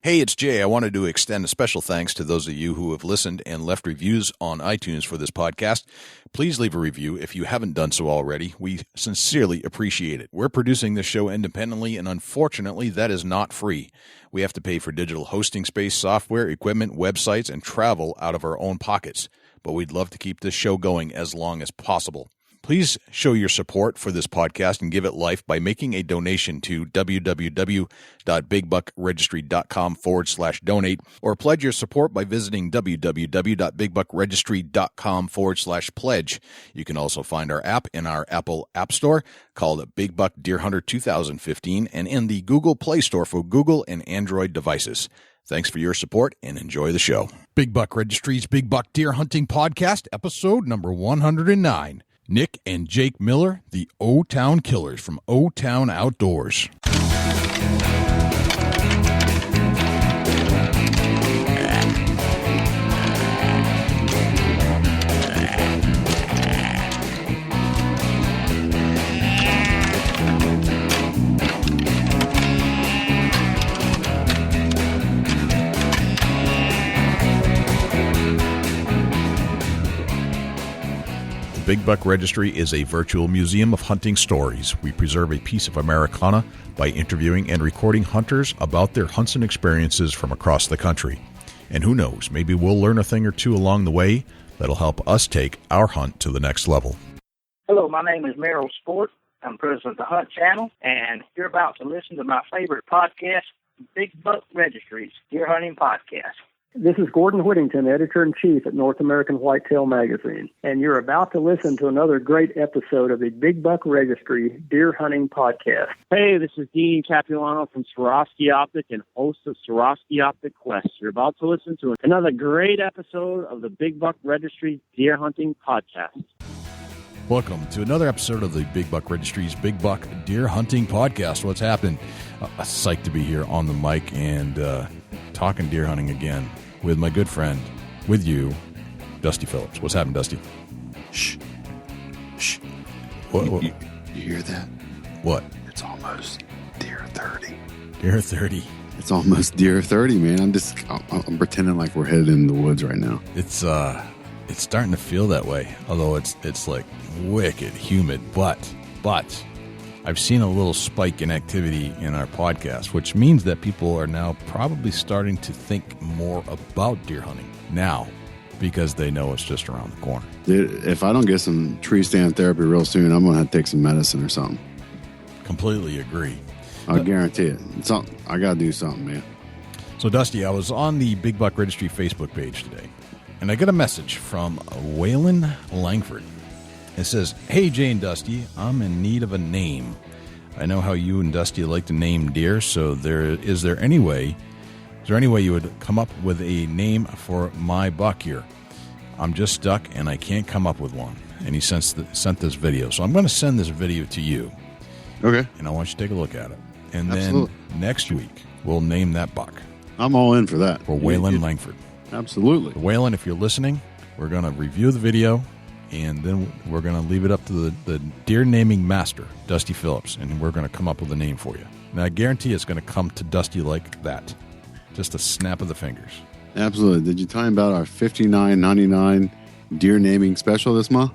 Hey, it's Jay. I wanted to extend a special thanks to those of you who have listened and left reviews on iTunes for this podcast. Please leave a review if you haven't done so already. We sincerely appreciate it. We're producing this show independently, and unfortunately, that is not free. We have to pay for digital hosting space, software, equipment, websites, and travel out of our own pockets. But we'd love to keep this show going as long as possible. Please show your support for this podcast and give it life by making a donation to www.bigbuckregistry.com/donate or pledge your support by visiting www.bigbuckregistry.com/pledge. You can also find our app in our Apple App Store called Big Buck Deer Hunter 2015 and in the Google Play Store for Google and Android devices. Thanks for your support and enjoy the show. Big Buck Registry's Big Buck Deer Hunting Podcast, episode number 109. Nick and Jake Miller, the OTown Killers from OTown Outdoors. Big Buck Registry is a virtual museum of hunting stories. We preserve a piece of Americana by interviewing and recording hunters about their hunts and experiences from across the country. And who knows, maybe we'll learn a thing or two along the way that'll help us take our hunt to the next level. Hello, my name is Merrill Sport. I'm president of the Hunt Channel, and you're about to listen to my favorite podcast, Big Buck Registry's Deer Hunting Podcast. This is Gordon Whittington, Editor-in-Chief at North American Whitetail Magazine, and you're about to listen to another great episode of the Big Buck Registry Deer Hunting Podcast. Hey, this is Dean Capilano from Swarovski Optic and host of Swarovski Optic Quest. You're about to listen to another great episode of the Big Buck Registry Deer Hunting Podcast. Welcome to another episode of the Big Buck Registry's Big Buck Deer Hunting Podcast. What's happened? Psyched to be here on the mic and talking deer hunting again with my good friend, with you, Dusty Phillips. What's happened, Dusty? Shh. What? You hear that? What? It's almost deer 30. Deer 30. It's almost deer 30, man. I'm pretending like we're headed in the woods right now. It's starting to feel that way, although it's like wicked humid, but I've seen a little spike in activity in our podcast, which means that people are now probably starting to think more about deer hunting now because they know it's just around the corner. Dude, if I don't get some tree stand therapy real soon, I'm going to have to take some medicine or something. Completely agree. I guarantee it. I got to do something, man. So, Dusty, I was on the Big Buck Registry Facebook page today, and I got a message from Waylon Langford. It says, "Hey, Jay and Dusty, I'm in need of a name. I know how you and Dusty like to name deer, so is there any way you would come up with a name for my buck here? I'm just stuck, and I can't come up with one." And he sent this video. So I'm going to send this video to you. Okay. And I want you to take a look at it. And Absolutely. Then next week, we'll name that buck. I'm all in for that. For Waylon Langford. Absolutely. Waylon, if you're listening, we're going to review the video, and then we're going to leave it up to the deer naming master, Dusty Phillips, and we're going to come up with a name for you. Now, I guarantee it's going to come to Dusty like that. Just a snap of the fingers. Absolutely. Did you tell him about our $59.99 deer naming special this month?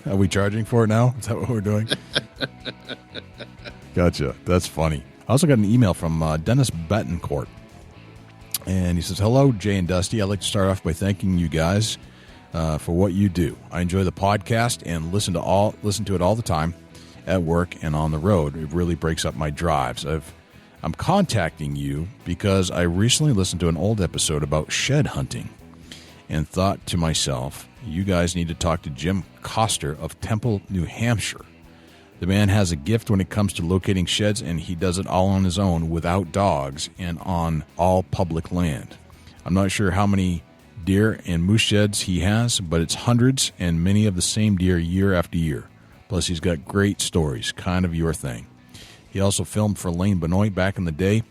Are we charging for it now? Is that what we're doing? Gotcha. That's funny. I also got an email from Dennis Betancourt, and he says, "Hello, Jay and Dusty. I'd like to start off by thanking you guys for what you do. I enjoy the podcast and listen to it all the time at work and on the road. It really breaks up my drives. I'm contacting you because I recently listened to an old episode about shed hunting and thought to myself, you guys need to talk to Jim Coster of Temple, New Hampshire. The man has a gift when it comes to locating sheds, and he does it all on his own without dogs and on all public land. I'm not sure how many deer and moose sheds he has, but it's hundreds and many of the same deer year after year. Plus, he's got great stories, kind of your thing. He also filmed for Lane Benoit back in the day.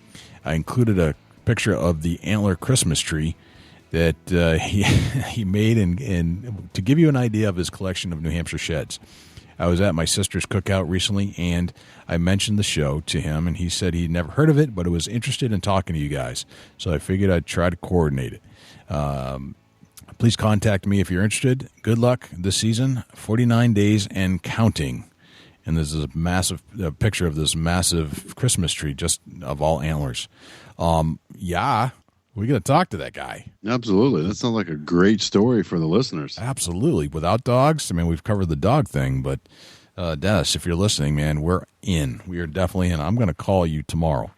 I included a picture of the antler Christmas tree that he made and to give you an idea of his collection of New Hampshire sheds. I was at my sister's cookout recently, and I mentioned the show to him, and he said he'd never heard of it, but was interested in talking to you guys. So I figured I'd try to coordinate it. Please contact me if you're interested. Good luck this season. 49 days and counting. And there's a massive picture of this massive Christmas tree, just of all antlers. Yeah, we got to talk to that guy. Absolutely. That sounds like a great story for the listeners. Absolutely. Without dogs, I mean, we've covered the dog thing, but Dennis, if you're listening, man, we're in. We are definitely in. I'm going to call you tomorrow.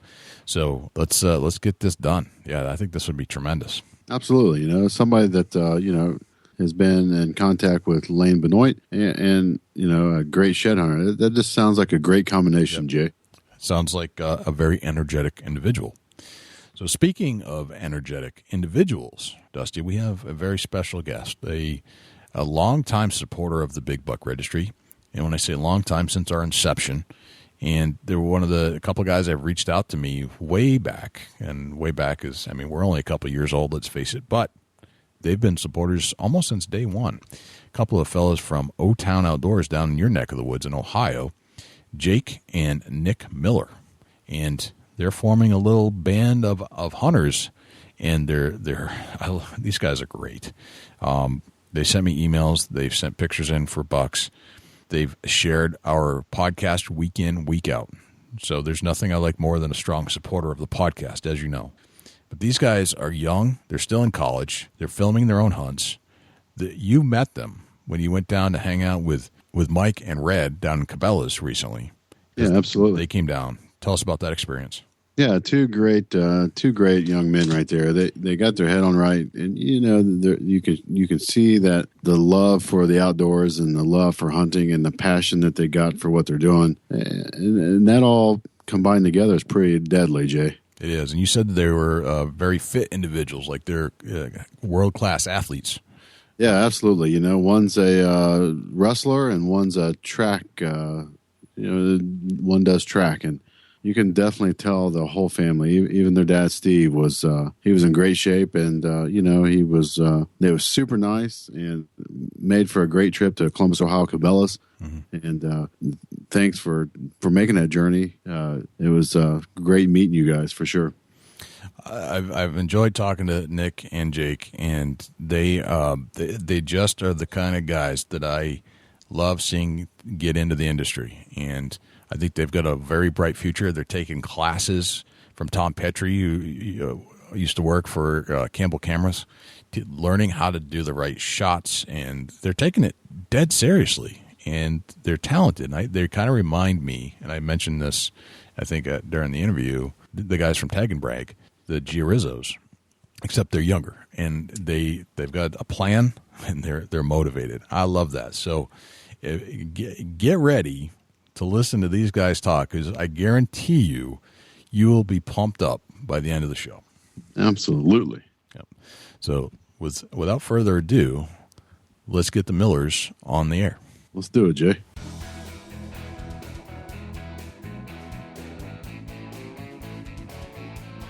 So let's get this done. Yeah, I think this would be tremendous. Absolutely. You know, somebody that, has been in contact with Lane Benoit and a great shed hunter. That just sounds like a great combination, Jay. Sounds like a very energetic individual. So speaking of energetic individuals, Dusty, we have a very special guest, a longtime supporter of the Big Buck Registry. And when I say long time, since our inception, and they were a couple of guys that have reached out to me way back. And way back is, I mean, we're only a couple of years old, let's face it, but they've been supporters almost since day one. A couple of fellows from OTown Outdoors down in your neck of the woods in Ohio, Jake and Nick Miller. And they're forming a little band of hunters, and these guys are great. They sent me emails. They've sent pictures in for bucks. They've shared our podcast week in, week out. So there's nothing I like more than a strong supporter of the podcast, as you know. But these guys are young. They're still in college. They're filming their own hunts. You met them when you went down to hang out with Mike and Red down in Cabela's recently. Yeah, absolutely. They came down. Tell us about that experience. Yeah, two great young men right there. They got their head on right, and you can see that the love for the outdoors and the love for hunting and the passion that they got for what they're doing, and that all combined together is pretty deadly, Jay. It is, and you said that they were very fit individuals, like they're world-class athletes. Yeah, absolutely. You know, one's a wrestler and one's a track. One does track, and you can definitely tell the whole family. Even their dad, Steve, was he was in great shape, and he was. They were super nice and made for a great trip to Columbus, Ohio, Cabela's. Mm-hmm. And thanks for making that journey. It was great meeting you guys for sure. I've enjoyed talking to Nick and Jake, and they just are the kind of guys that I love seeing get into the industry, and I think they've got a very bright future. They're taking classes from Tom Petrie, who used to work for Campbell Cameras, learning how to do the right shots, and they're taking it dead seriously, and they're talented. They kind of remind me, and I mentioned this, I think, during the interview, the guys from Tag and Brag, the Giarizzos, except they're younger, and they've got a plan, and they're motivated. I love that. So get ready to listen to these guys talk, because I guarantee you will be pumped up by the end of the show. Absolutely. Yep. So without further ado, let's get the Millers on the air. Let's do it, Jay.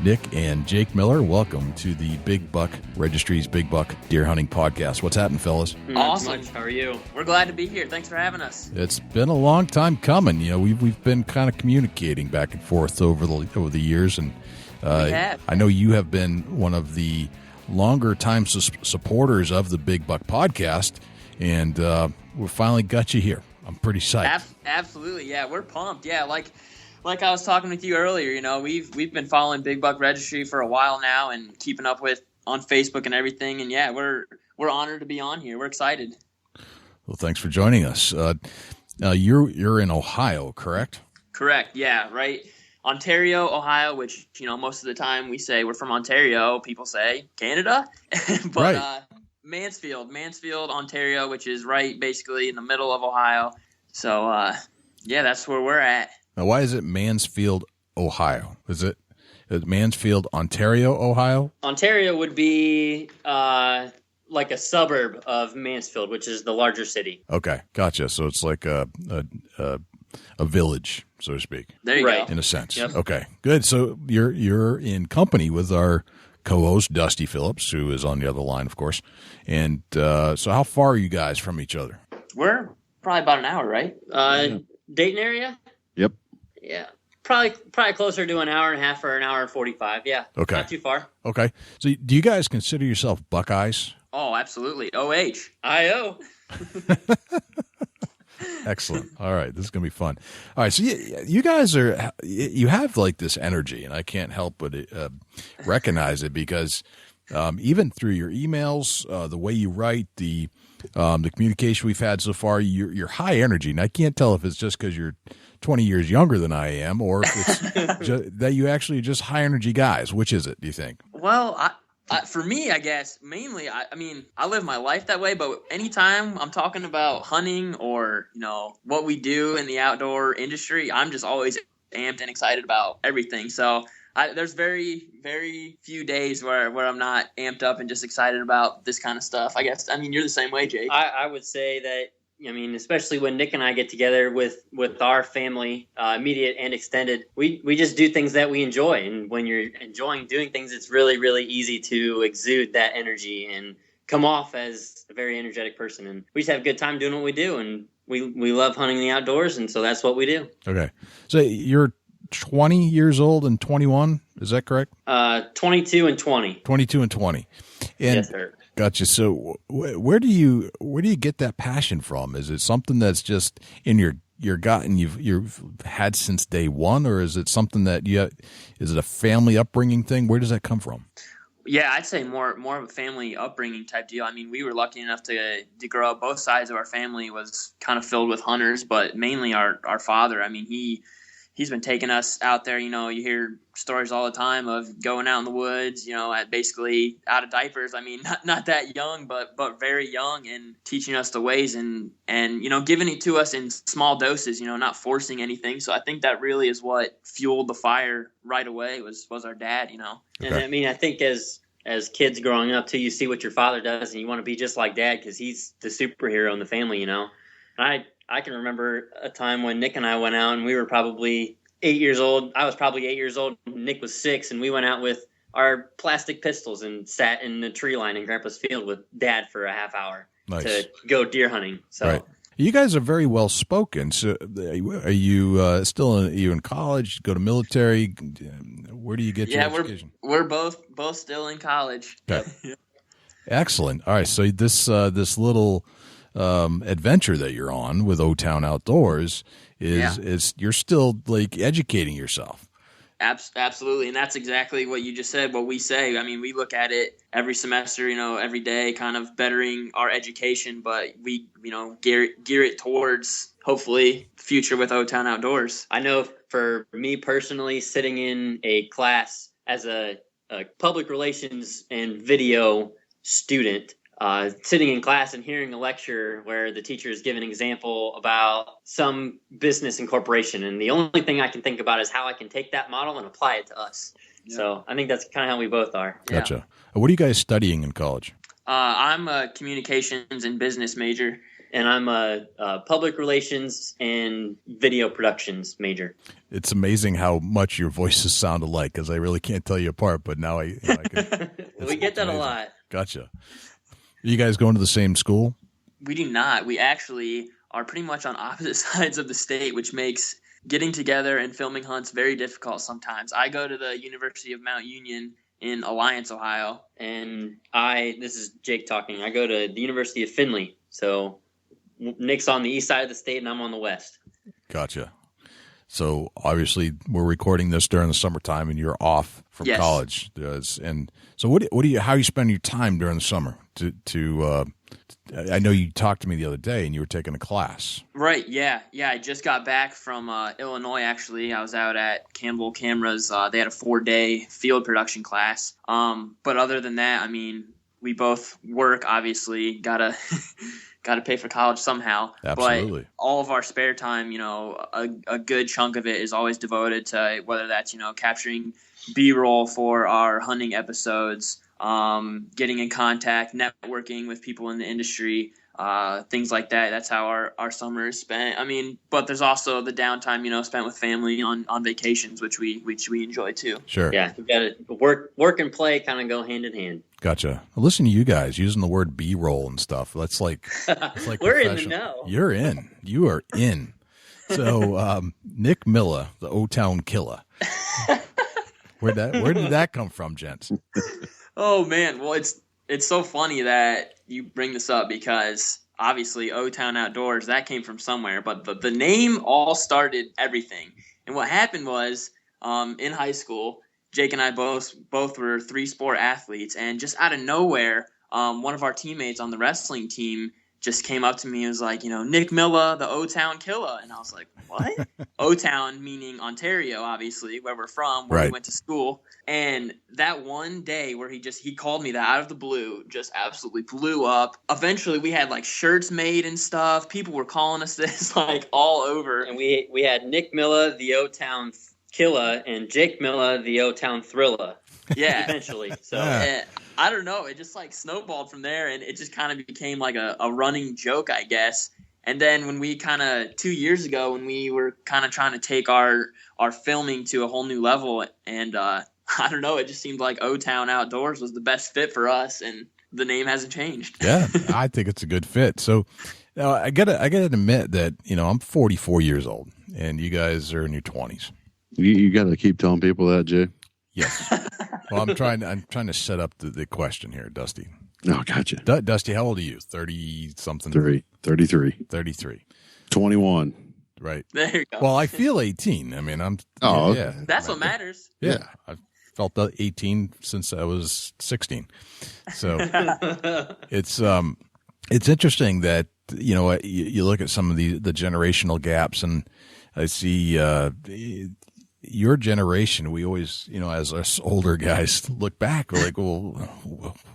Nick and Jake Miller, welcome to the Big Buck Registry's Big Buck Deer Hunting Podcast. What's happening, fellas? Awesome. How are you? We're glad to be here. Thanks for having us. It's been a long time coming. You know, we've been kind of communicating back and forth over the years, and I know you have been one of the longer time supporters of the Big Buck Podcast, and we finally got you here. I'm pretty psyched. Absolutely, yeah. We're pumped. Yeah, like I was talking with you earlier, you know, we've been following Big Buck Registry for a while now and keeping up with on Facebook and everything. And yeah, we're honored to be on here. We're excited. Well, thanks for joining us. You're in Ohio, correct? Correct. Yeah. Right. Ontario, Ohio, which, you know, most of the time we say we're from Ontario. People say Canada, but right. Mansfield, Ontario, which is right basically in the middle of Ohio. So yeah, that's where we're at. Now, why is it Mansfield, Ohio? Is it Mansfield, Ontario, Ohio? Ontario would be like a suburb of Mansfield, which is the larger city. Okay, gotcha. So it's like a village, so to speak. There you go. In a sense. Yep. Okay, good. So you're in company with our co-host, Dusty Phillips, who is on the other line, of course. And so how far are you guys from each other? We're Probably about an hour, right? Dayton area? Yep. Yeah. Probably closer to an hour and a half or an hour and 45. Yeah. Okay. Not too far. Okay. So do you guys consider yourself Buckeyes? Oh, absolutely. OH. IO. Excellent. All right. This is going to be fun. All right. So you guys you have like this energy, and I can't help but recognize it because even through your emails, the way you write, the communication we've had so far, you're high energy. And I can't tell if it's just because you're 20 years younger than I am or if it's that you actually are just high energy guys. Which is it, do you think? Well, for me, I guess, mainly, I mean, I live my life that way, but anytime I'm talking about hunting or, what we do in the outdoor industry, I'm just always amped and excited about everything. So there's very, very few days where I'm not amped up and just excited about this kind of stuff. I guess, you're the same way, Jake. I would say that, especially when Nick and I get together with our family, immediate and extended, we just do things that we enjoy. And when you're enjoying doing things, it's really, really easy to exude that energy and come off as a very energetic person. And we just have a good time doing what we do. And we love hunting the outdoors. And so that's what we do. Okay. So you're 20 years old and 21. Is that correct? 22 and 20. 22 and 20. And yes, sir. Gotcha. So where do you get that passion from? Is it something that's just in your gut and you've had since day one, or is it something that is it a family upbringing thing? Where does that come from? Yeah, I'd say more of a family upbringing type deal. We were lucky enough to grow up. Both sides of our family was kind of filled with hunters, but mainly our father. He's been taking us out there. You hear stories all the time of going out in the woods, at basically out of diapers. Not that young, but very young, and teaching us the ways and giving it to us in small doses, not forcing anything. So I think that really is what fueled the fire right away was our dad, Okay. And I think as kids growing up too, you see what your father does and you want to be just like dad because he's the superhero in the family, And I can remember a time when Nick and I went out and we were probably 8 years old. I was probably 8 years old. Nick was 6, and we went out with our plastic pistols and sat in the tree line in Grampa's field with Dad for a half hour to go deer hunting. So right. You guys are very well spoken. So are you still in college? Go to military? Where do you get your education? We're both still in college. Okay. Excellent. All right. So this little adventure that you're on with OTown Outdoors is you're still like educating yourself. Absolutely, and that's exactly what you just said. What we say, we look at it every semester, every day, kind of bettering our education. But we, gear it towards hopefully the future with OTown Outdoors. I know for me personally, sitting in a class as a public relations and video student. Sitting in class and hearing a lecture where the teacher is giving an example about some business and corporation. And the only thing I can think about is how I can take that model and apply it to us. Yeah. So I think that's kind of how we both are. Gotcha. Yeah. What are you guys studying in college? I'm a communications and business major. And I'm a public relations and video productions major. It's amazing how much your voices sound alike because I really can't tell you apart. But now I can. We get that amazing. A lot. Gotcha. Are you guys going to the same school? We do not. We actually are pretty much on opposite sides of the state, which makes getting together and filming hunts very difficult sometimes. I go to the University of Mount Union in Alliance, Ohio. And this is Jake talking, I go to the University of Findlay. So Nick's on the east side of the state and I'm on the west. Gotcha. So obviously we're recording this during the summertime and you're off from college. And so how do you spend your time during the summer? I know you talked to me the other day and you were taking a class. Right. Yeah. I just got back from Illinois. Actually, I was out at Campbell Cameras. They had a 4-day field production class. But other than that, we both work. Obviously, gotta pay for college somehow. Absolutely. But all of our spare time, a good chunk of it is always devoted to whether that's capturing B-roll for our hunting episodes. Getting in contact, networking with people in the industry, things like that. That's how our summer is spent. I mean, but there's also the downtime, spent with family on vacations, which we enjoy too. Sure. Yeah, you got to work and play kind of go hand in hand. Gotcha. Listen to you guys using the word B-roll and stuff. That's like we're in the know. You're in. You are in. So Nick Milla, the OTown Killa. Where did that come from, gents? Oh man, well it's so funny that you bring this up because obviously OTown Outdoors, that came from somewhere, but the name all started everything. And what happened was in high school, Jake and I both were 3-sport athletes, and just out of nowhere, one of our teammates on the wrestling team just came up to me and was like, Nick Milla, the OTown Killa. And I was like, what? OTown meaning Ontario, obviously, where we're from, where we went to school. And that one day where he called me that out of the blue, just absolutely blew up. Eventually we had like shirts made and stuff. People were calling us this like all over. And we had Nick Milla, the O-Town Killa, and Jake Milla, the O-Town Thrilla. Yeah. Eventually. So I don't know. It just like snowballed from there, and it just kind of became like a running joke, I guess. And then when we 2 years ago, when we were kind of trying to take our filming to a whole new level, and I don't know, it just seemed like OTown Outdoors was the best fit for us, and the name hasn't changed. Yeah, I think it's a good fit. So I gotta admit that I'm 44 years old, and you guys are in your 20s. You got to keep telling people that, Jay. Yes. Well, I'm trying to set up the question here, Dusty. Oh, gotcha. Dusty, how old are you? 30-something? 33. 21. Right. There you go. Well, I feel 18. I mean, I'm. Oh, yeah. That's what matters. Yeah. I've felt 18 since I was 16. So it's interesting that, you look at some of the generational gaps, and I see your generation, we always, as us older guys look back, we're like, well,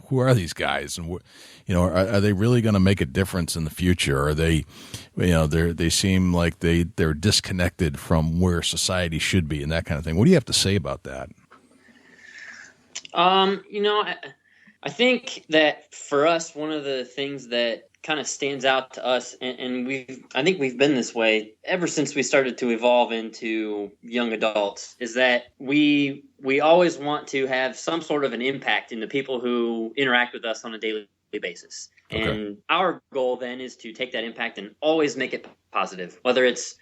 who are these guys? And, are they really going to make a difference in the future? Are they, they seem like they're disconnected from where society should be and that kind of thing. What do you have to say about that? I think that for us, one of the things that kind of stands out to us, and I think we've been this way ever since we started to evolve into young adults, is that we always want to have some sort of an impact in the people who interact with us on a daily basis. Okay. And our goal then is to take that impact and always make it positive, whether it's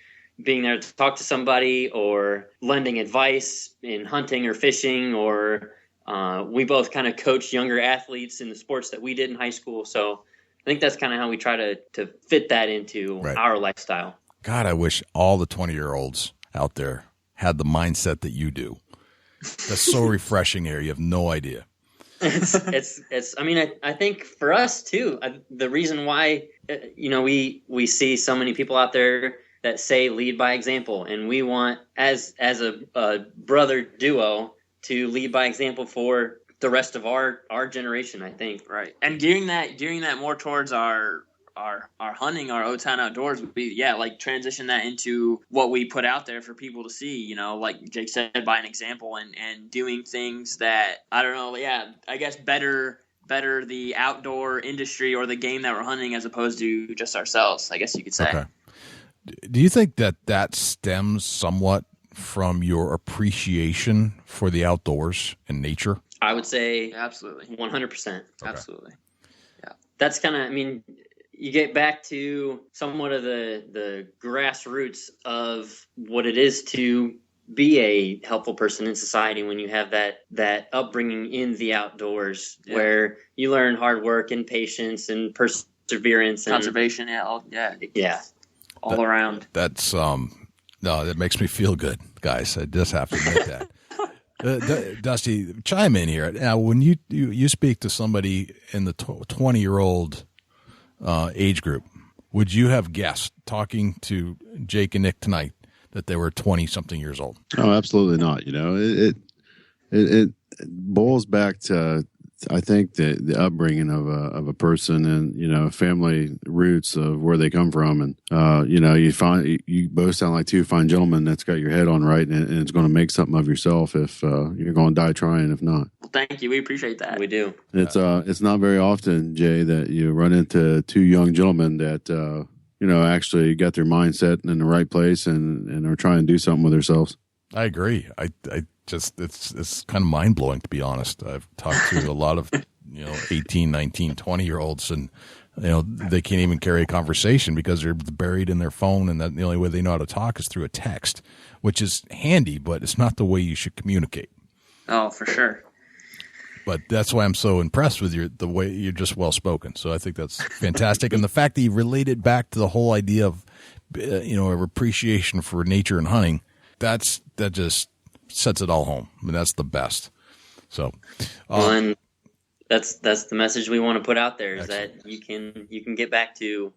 being there to talk to somebody or lending advice in hunting or fishing, or we both kind of coach younger athletes in the sports that we did in high school. So I think that's kind of how we try to fit that into our lifestyle. God, I wish all the 20-year-olds out there had the mindset that you do. That's so refreshing here. You have no idea. I mean, I think for us too, the reason why, we see so many people out there that say lead by example, and we want as a brother duo to lead by example for the rest of our generation, I think. Right. And gearing that more towards our hunting, our OTown Outdoors would be, like transition that into what we put out there for people to see, like Jake said, by an example and doing things that, I don't know, I guess better the outdoor industry or the game that we're hunting as opposed to just ourselves, I guess you could say. Okay. Do you think that stems somewhat from your appreciation for the outdoors and nature? I would say absolutely 100%. Okay. Absolutely. Yeah. That's kind of, you get back to somewhat of the grassroots of what it is to be a helpful person in society when you have that upbringing in the outdoors, where you learn hard work and patience and perseverance and conservation. All around. That's no, that makes me feel good, guys. I just have to admit that. Dusty, chime in here. Now, when you speak to somebody in the 20-year-old age group, would you have guessed, talking to Jake and Nick tonight, that they were 20-something years old? Oh, absolutely not. It boils back to I think that the upbringing of a person and, family roots of where they come from. And, you both sound like two fine gentlemen that's got your head on right. And it's going to make something of yourself if you're going to die trying, if not. Well, thank you. We appreciate that. We do. It's not very often, Jay, that you run into two young gentlemen that, actually got their mindset in the right place and are trying to do something with themselves. I agree. I just, it's kind of mind blowing, to be honest. I've talked to a lot of, 18, 19, 20-year-olds, and, they can't even carry a conversation because they're buried in their phone. And that the only way they know how to talk is through a text, which is handy, but it's not the way you should communicate. Oh, for sure. But that's why I'm so impressed with the way you're just well spoken. So I think that's fantastic. And the fact that you related back to the whole idea of, a appreciation for nature and hunting, that just sets it all home. I mean, that's the best. So, and that's the message we want to put out there is excellent. that you can get back to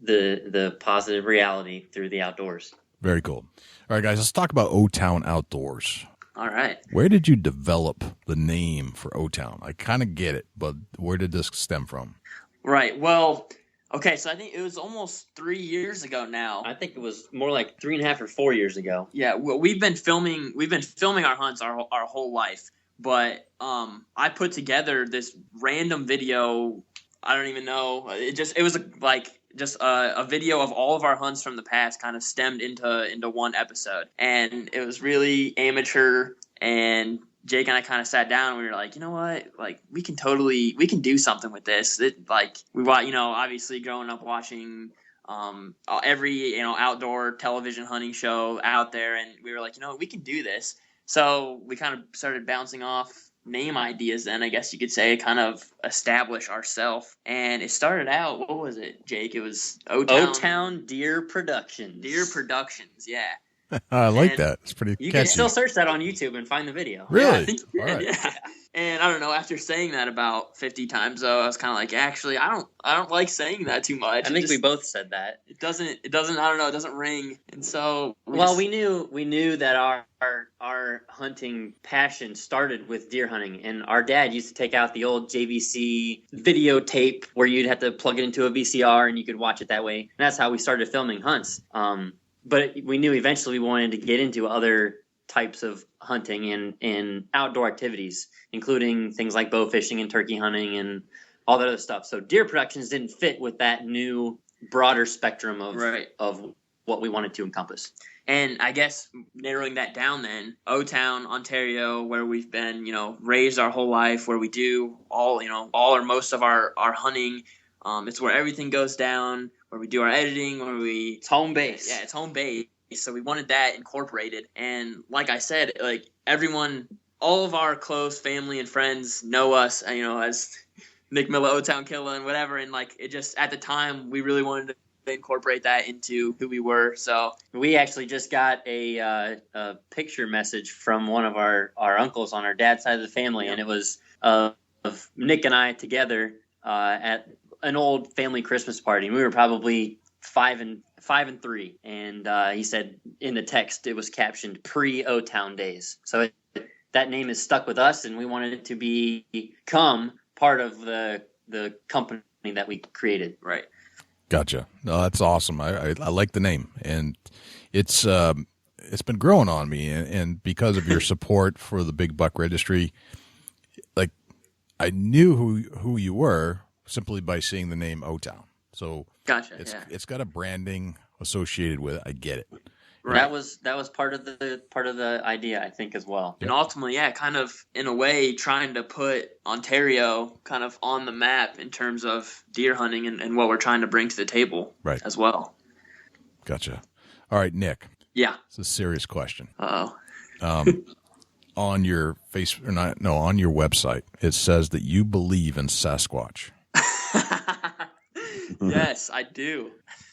the positive reality through the outdoors. Very cool. All right, guys, let's talk about OTown Outdoors. All right. Where did you develop the name for OTown? I kind of get it, but where did this stem from? Right. Well, okay, so I think it was almost 3 years ago now. I think it was more like 3.5 or 4 years ago. Yeah, well, we've been filming our hunts our whole life, but I put together this random video. I don't even know. It was a video of all of our hunts from the past, kind of stemmed into one episode, and it was really amateur. And Jake and I kind of sat down and we were like, you know what? Like, we can do something with this. Obviously growing up watching every outdoor television hunting show out there, and we were like, we can do this. So we kind of started bouncing off name ideas then, I guess you could say, kind of establish ourselves. And it started out, what was it, Jake? It was OTown Deer Productions. Deer Productions, yeah. I like that. It's pretty You catchy. can still search that on YouTube and find the video. Really? Yeah, I think you All did, right. yeah. And I don't know, after saying that about 50 times, though, I was kind of like, actually, I don't like saying that too much. I think we both said that. It doesn't, I don't know, it doesn't ring. And so we knew that our hunting passion started with deer hunting, and our dad used to take out the old JVC videotape where you'd have to plug it into a VCR and you could watch it that way. And that's how we started filming hunts. But we knew eventually we wanted to get into other types of hunting and outdoor activities, including things like bow fishing and turkey hunting and all that other stuff. So Deer Productions didn't fit with that new broader spectrum of what we wanted to encompass. And I guess narrowing that down then, OTown, Ontario, where we've been, raised our whole life, where we do all or most of our hunting. It's where everything goes down, where we do our editing, It's home base. Yeah, it's home base. So we wanted that incorporated. And like I said, like everyone, all of our close family and friends know us, as Nick, Milla, OTown, Killa, and whatever. And like, it just, at the time, we really wanted to incorporate that into who we were. So we actually just got a picture message from one of our uncles on our dad's side of the family. And it was of Nick and I together at an old family Christmas party. We were probably 5 and 3, and he said in the text it was captioned pre-OTown days. So that name is stuck with us, and we wanted it to become part of the company that we created. Right. Gotcha. No, that's awesome. I like the name, and it's been growing on me, and because of your support for the Big Buck Registry, like I knew who you were simply by seeing the name OTown. So gotcha. It's got a branding associated with it. I get it. Right. That was part of the idea, I think, as well. And ultimately, kind of in a way trying to put Ontario kind of on the map in terms of deer hunting and what we're trying to bring to the table as well. Gotcha. All right, Nick. Yeah. It's a serious question. Uh-oh. On your on your website, it says that you believe in Sasquatch. Yes, I do.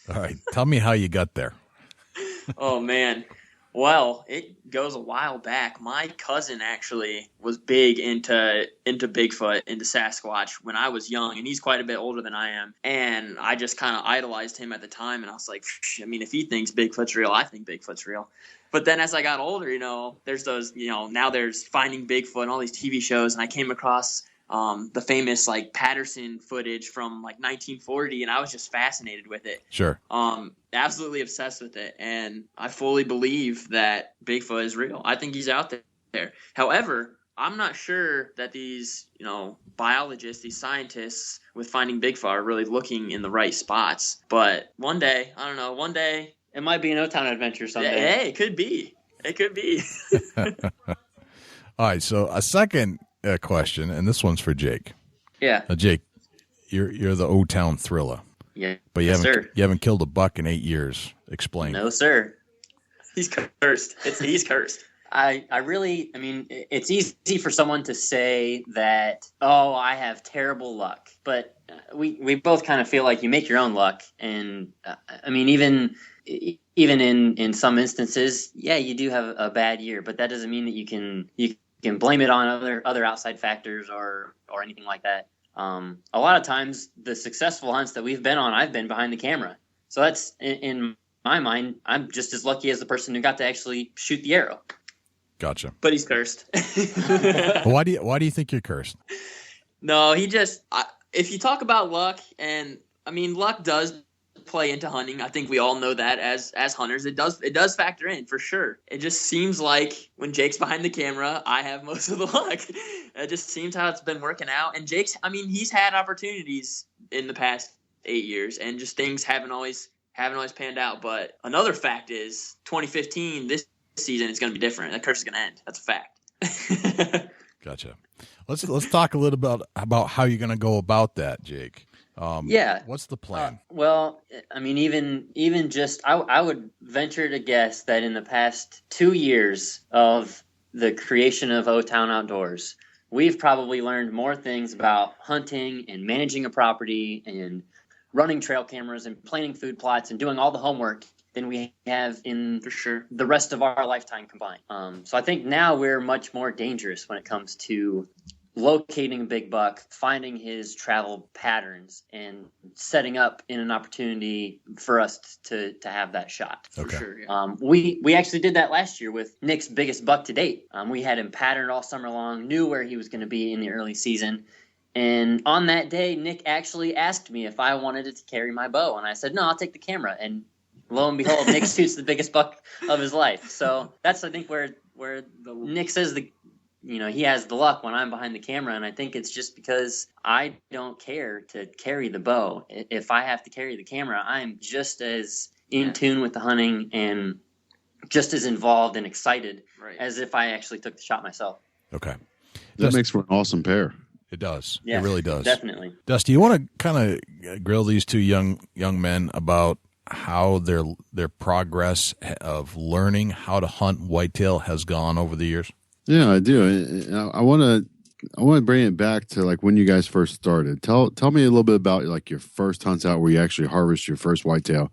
All right. Tell me how you got there. Oh, man. Well, it goes a while back. My cousin actually was big into Bigfoot, into Sasquatch when I was young, and he's quite a bit older than I am. And I just kind of idolized him at the time, and I was like, if he thinks Bigfoot's real, I think Bigfoot's real. But then as I got older, there's those, now there's Finding Bigfoot and all these TV shows, and I came across the famous like Patterson footage from like 1940, and I was just fascinated with it. Sure. Absolutely obsessed with it, and I fully believe that Bigfoot is real. I think he's out there. However, I'm not sure that these, biologists, these scientists with finding Bigfoot are really looking in the right spots. But one day, I don't know, one day it might be an OTown adventure someday. Hey, it could be. It could be. All right. So a second question, and this one's for Jake. Yeah. Jake, you're the OTown thriller. Yeah. But you haven't killed a buck in 8 years. Explain. No, sir. He's cursed. He's cursed. I mean, it's easy for someone to say that, oh, I have terrible luck. But we both kind of feel like you make your own luck. And, I mean, even in some instances, yeah, you do have a bad year. But that doesn't mean that you can blame it on other outside factors or anything like that. A lot of times, the successful hunts that we've been on, I've been behind the camera. So that's, in my mind, I'm just as lucky as the person who got to actually shoot the arrow. Gotcha. But he's cursed. Why do you think you're cursed? No, if you talk about luck, and I mean, luck does play into hunting. I think we all know that as hunters, it does factor in for sure. It just seems like when Jake's behind the camera, I have most of the luck. It just seems how it's been working out. And Jake's, I mean, he's had opportunities in the past 8 years, and just things haven't always panned out. But another fact is 2015, this season is going to be different. That curse is going to end. That's a fact. Gotcha. Let's talk a little about how you're going to go about that, Jake. Yeah. What's the plan? Well, I mean, even just I would venture to guess that in the past 2 years of the creation of OTown Outdoors, we've probably learned more things about hunting and managing a property and running trail cameras and planning food plots and doing all the homework than we have in for sure the rest of our lifetime combined. So I think now we're much more dangerous when it comes to locating a big buck, finding his travel patterns, and setting up in an opportunity for us to have that shot. For sure, yeah. We actually did that last year with Nick's biggest buck to date. We had him patterned all summer long, knew where he was going to be in the early season. And on that day, Nick actually asked me if I wanted to carry my bow. And I said, no, I'll take the camera. And lo and behold, Nick shoots the biggest buck of his life. So that's, I think, where Nick says he has the luck when I'm behind the camera. And I think it's just because I don't care to carry the bow. If I have to carry the camera, I'm just as in tune with the hunting and just as involved and excited as if I actually took the shot myself. Okay. That makes for an awesome pair. It does. Yeah, it really does. Definitely. Dusty, you want to kind of grill these two young men about how their progress of learning how to hunt whitetail has gone over the years? Yeah, I do. I want to bring it back to like when you guys first started. Tell me a little bit about like your first hunts out where you actually harvest your first whitetail.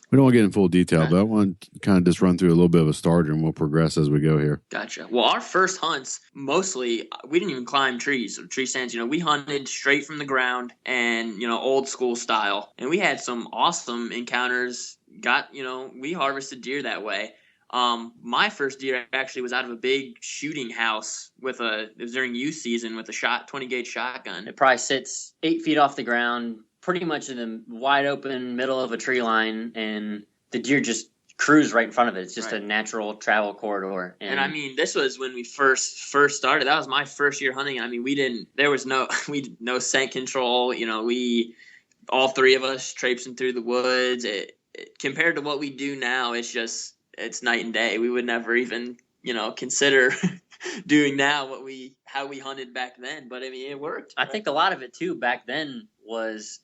We don't want to get in full detail, but I want to kind of just run through a little bit of a starter, and we'll progress as we go here. Gotcha. Well, our first hunts, mostly, we didn't even climb trees or tree stands. We hunted straight from the ground and, old school style. And we had some awesome encounters. We harvested deer that way. My first deer actually was out of a big shooting house it was during youth season with a 20 gauge shotgun. It probably sits 8 feet off the ground, pretty much in the wide open middle of a tree line, and the deer just cruise right in front of it. It's just a natural travel corridor. And I mean, this was when we first started. That was my first year hunting. I mean, there was no scent control. All three of us traipsing through the woods. Compared to what we do now, it's night and day. We would never even, consider doing now how we hunted back then. But I mean, it worked. I think a lot of it too back then was,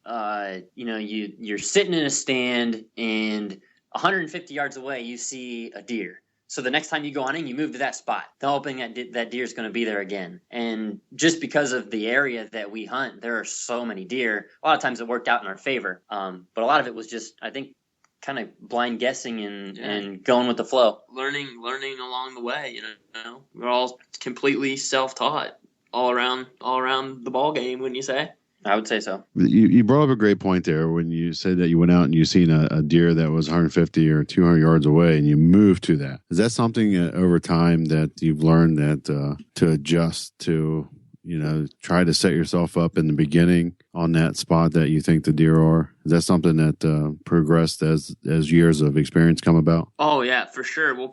you're sitting in a stand and 150 yards away, you see a deer. So the next time you go hunting, you move to that spot, hoping that deer is going to be there again. And just because of the area that we hunt, there are so many deer. A lot of times it worked out in our favor. But a lot of it was just, I think, kind of blind guessing and going with the flow. Learning along the way, We're all completely self-taught all around the ball game, wouldn't you say? I would say so. You brought up a great point there when you said that you went out and you seen a deer that was 150 or 200 yards away and you moved to that. Is that something over time that you've learned that to adjust to, try to set yourself up in the beginning on that spot that you think the deer are? Is that something that progressed as years of experience come about? Oh yeah, for sure. Well,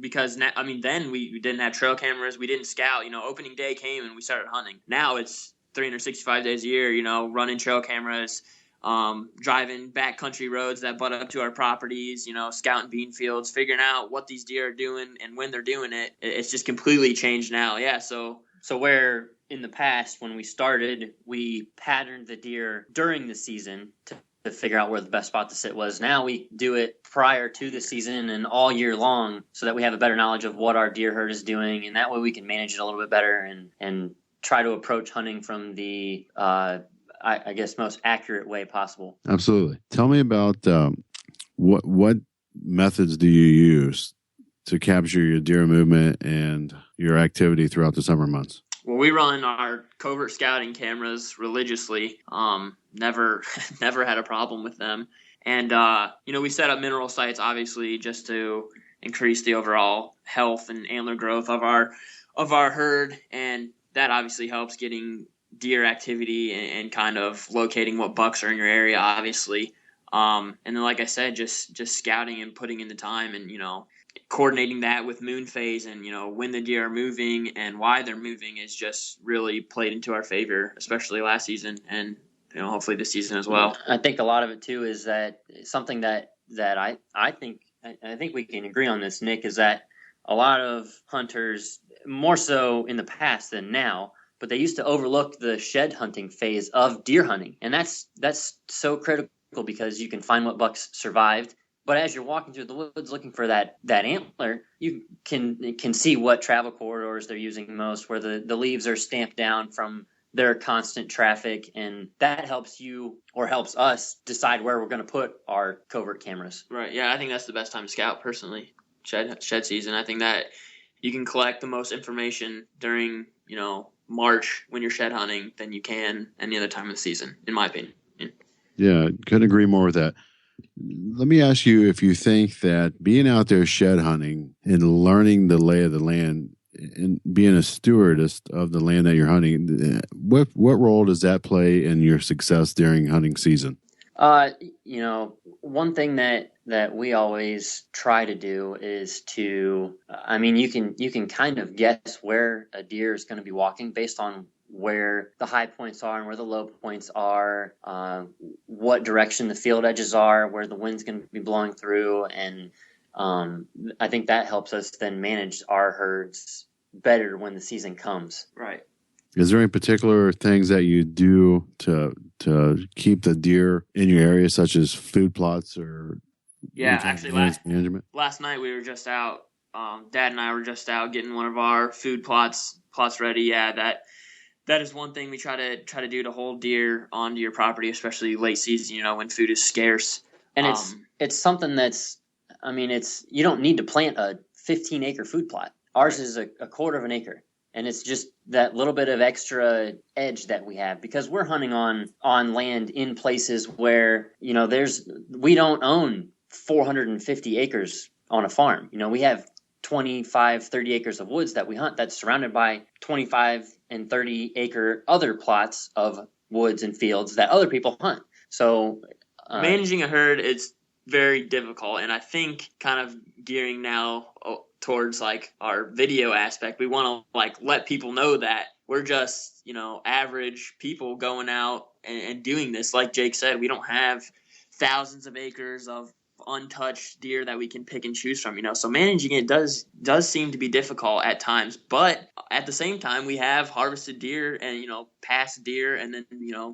because now, then we didn't have trail cameras, we didn't scout. Opening day came and we started hunting. Now it's 365 days a year. Running trail cameras, driving backcountry roads that butt up to our properties. Scouting bean fields, figuring out what these deer are doing and when they're doing it. It's just completely changed now. Yeah, so where in the past, when we started, we patterned the deer during the season to figure out where the best spot to sit was. Now we do it prior to the season and all year long so that we have a better knowledge of what our deer herd is doing, and that way we can manage it a little bit better and try to approach hunting from the, I guess, most accurate way possible. Absolutely. Tell me about what methods do you use to capture your deer movement and your activity throughout the summer months? Well, we run our covert scouting cameras religiously. Never had a problem with them. And, we set up mineral sites, obviously, just to increase the overall health and antler growth of our herd. And that obviously helps getting deer activity and kind of locating what bucks are in your area, obviously. And then, like I said, just scouting and putting in the time and, coordinating that with moon phase and, when the deer are moving and why they're moving is just really played into our favor, especially last season and, hopefully this season as well. I think a lot of it too is that something that I think we can agree on this, Nick, is that a lot of hunters, more so in the past than now, but they used to overlook the shed hunting phase of deer hunting. And that's so critical because you can find what bucks survived. But as you're walking through the woods looking for that antler, you can see what travel corridors they're using most, where the leaves are stamped down from their constant traffic, and that helps you or helps us decide where we're going to put our covert cameras. Right. Yeah, I think that's the best time to scout personally. Shed season. I think that you can collect the most information during, March when you're shed hunting than you can any other time of the season, in my opinion. Yeah, couldn't agree more with that. Let me ask you if you think that being out there shed hunting and learning the lay of the land and being a stewardess of the land that you're hunting, what role does that play in your success during hunting season? One thing that we always try to do is to, you can kind of guess where a deer is going to be walking based on where the high points are and where the low points are, what direction the field edges are, where the wind's going to be blowing through. And I think that helps us then manage our herds better when the season comes. Right. Is there any particular things that you do to keep the deer in your area, such as food plots or actually last night we were just out. Dad and I were just out getting one of our food plots ready. Yeah, that is one thing we try to do to hold deer onto your property, especially late season. When food is scarce. And it's something that's, you don't need to plant a 15-acre food plot. Ours is a quarter of an acre. And it's just that little bit of extra edge that we have because we're hunting on land in places where, we don't own 450 acres on a farm. We have 25, 30 acres of woods that we hunt that's surrounded by 25 and 30 acre other plots of woods and fields that other people hunt. So managing a herd is very difficult. And I think kind of gearing now towards like our video aspect, we want to like let people know that we're just, average people going out and doing this. Like Jake said, we don't have thousands of acres of untouched deer that we can pick and choose from, so managing it does seem to be difficult at times, but at the same time we have harvested deer and past deer and then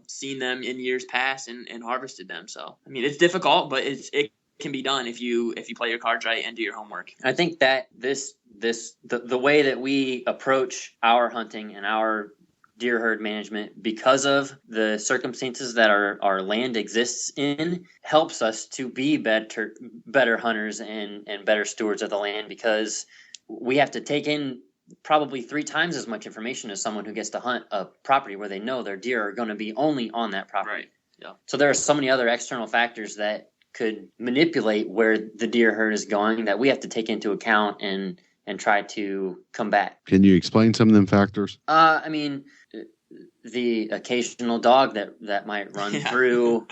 seen them in years past and harvested them. So it's difficult, but it can be done if you play your cards right and do your homework. I think that the way that we approach our hunting and our deer herd management, because of the circumstances that our land exists in, helps us to be better hunters and better stewards of the land, because we have to take in probably 3 times as much information as someone who gets to hunt a property where they know their deer are going to be only on that property. Right. Yeah. So there are so many other external factors that could manipulate where the deer herd is going that we have to take into account and try to combat. Can you explain some of them factors? I mean, the occasional dog that might run through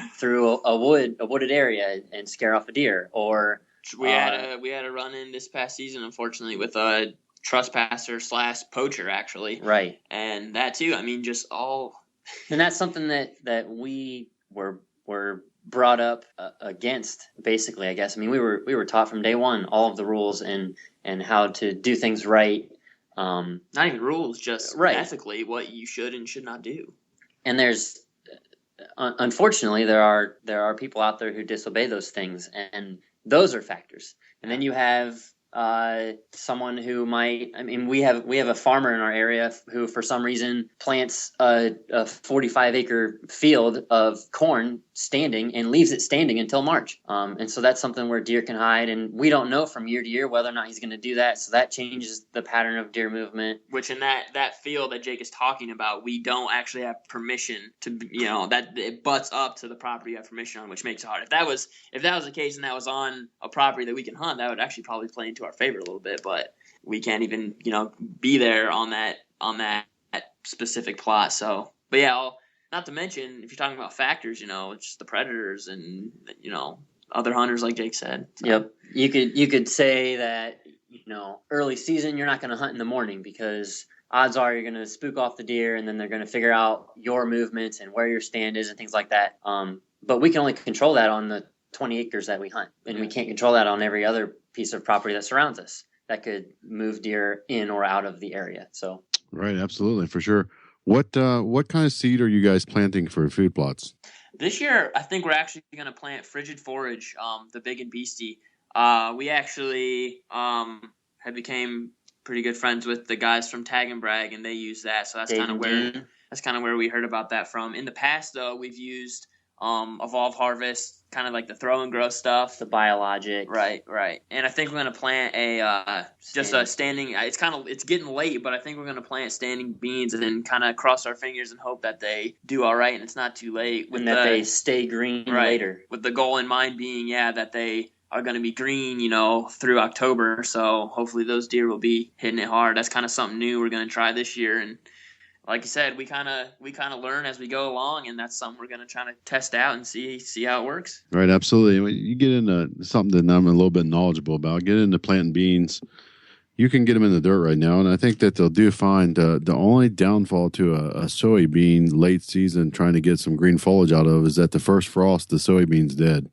a wooded area and scare off a deer, or we had a run in this past season, unfortunately, with a trespasser / poacher, actually. Right. And that too. I mean, just all. And that's something that we were brought up against, basically, I guess. I mean, we were taught from day one all of the rules and how to do things right. Not even rules, just ethically what you should and should not do. And there's, unfortunately, there are people out there who disobey those things, and those are factors. And then you have someone who might, I mean, we have a farmer in our area who for some reason plants a 45-acre field of corn standing and leaves it standing until March. And so that's something where deer can hide, and we don't know from year to year whether or not he's going to do that. So that changes the pattern of deer movement. Which in that field that Jake is talking about, we don't actually have permission to, that it butts up to the property you have permission on, which makes it hard. If that was the case and that was on a property that we can hunt, that would actually probably play into our favor a little bit, but we can't even, be there on that specific plot. So, but yeah, not to mention, if you're talking about factors, it's just the predators and, other hunters, like Jake said. So. Yep. You could say that, early season, you're not going to hunt in the morning because odds are you're going to spook off the deer, and then they're going to figure out your movements and where your stand is and things like that. But we can only control that on the 20 acres that we hunt, and we can't control that on every other piece of property that surrounds us that could move deer in or out of the area. So. Right. Absolutely. For sure. What kind of seed are you guys planting for food plots? This year, I think we're actually going to plant frigid forage, the big and beastie. We actually had became pretty good friends with the guys from Tag and Brag, and they use that. So that's kind of where we heard about that from. In the past, though, we've used Evolve Harvest, kind of like the throw and grow stuff, the biologic. Right. And I think we're going to plant a standing. It's getting late, but I think we're going to plant standing beans and then kind of cross our fingers and hope that they do all right and it's not too late. And that they stay green later. With the goal in mind being, that they are going to be green, through October. So hopefully those deer will be hitting it hard. That's kind of something new we're going to try this year. And like you said, we kind of learn as we go along, and that's something we're going to try to test out and see how it works. Right, absolutely. When you get into something that I'm a little bit knowledgeable about, get into planting beans. You can get them in the dirt right now, and I think that they'll do fine. The only downfall to a soybean late season trying to get some green foliage out of is that the first frost, the soybean's dead.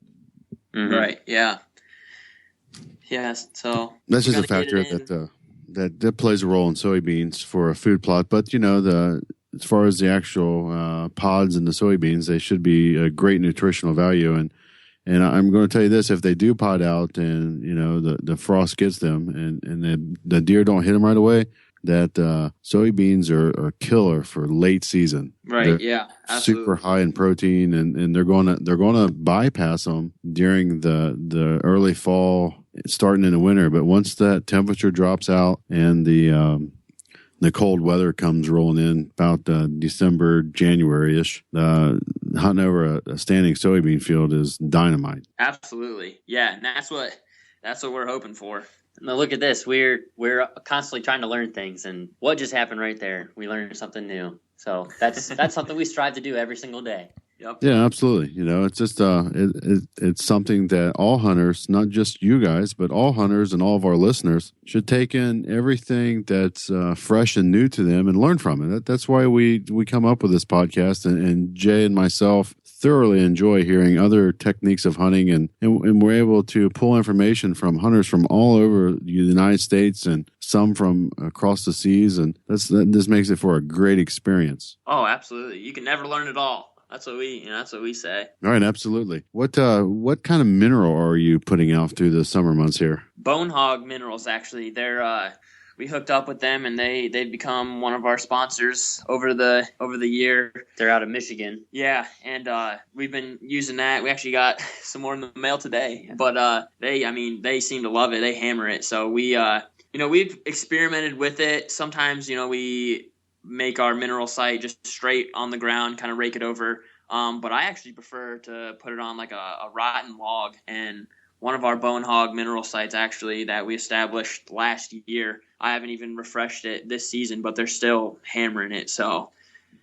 Mm-hmm. Right, yeah. Yes, so that's just a factor that plays a role in soybeans for a food plot. But as far as the actual pods and the soybeans, they should be a great nutritional value. And I'm going to tell you this: if they do pod out and the frost gets them and the deer don't hit them right away, that soybeans are killer for late season. Right. They're super high in protein, and they're going to bypass them during the early fall, starting in the winter. But once that temperature drops out and the cold weather comes rolling in about December, January-ish, hunting over a standing soybean field is dynamite. Absolutely. Yeah, and that's what we're hoping for. Now look at this. We're constantly trying to learn things, and what just happened right there? We learned something new. So that's something we strive to do every single day. Yep. Yeah, absolutely. It's just it's something that all hunters, not just you guys, but all hunters and all of our listeners should take in everything that's fresh and new to them and learn from it. That's why we come up with this podcast, and Jay and myself thoroughly enjoy hearing other techniques of hunting, and we're able to pull information from hunters from all over the United States and some from across the seas, and this makes it for a great experience. Oh, absolutely. You can never learn it all. That's what we say. All right, absolutely. What kind of mineral are you putting out through the summer months here? Bone Hog Minerals, actually. They're we hooked up with them, and they've become one of our sponsors over the year. They're out of Michigan. Yeah, and we've been using that. We actually got some more in the mail today, but they seem to love it. They hammer it. So we've experimented with it. Sometimes we make our mineral site just straight on the ground, kind of rake it over. But I actually prefer to put it on like a rotten log and one of our bone hog mineral sites actually that we established last year. I haven't even refreshed it this season, but they're still hammering it. So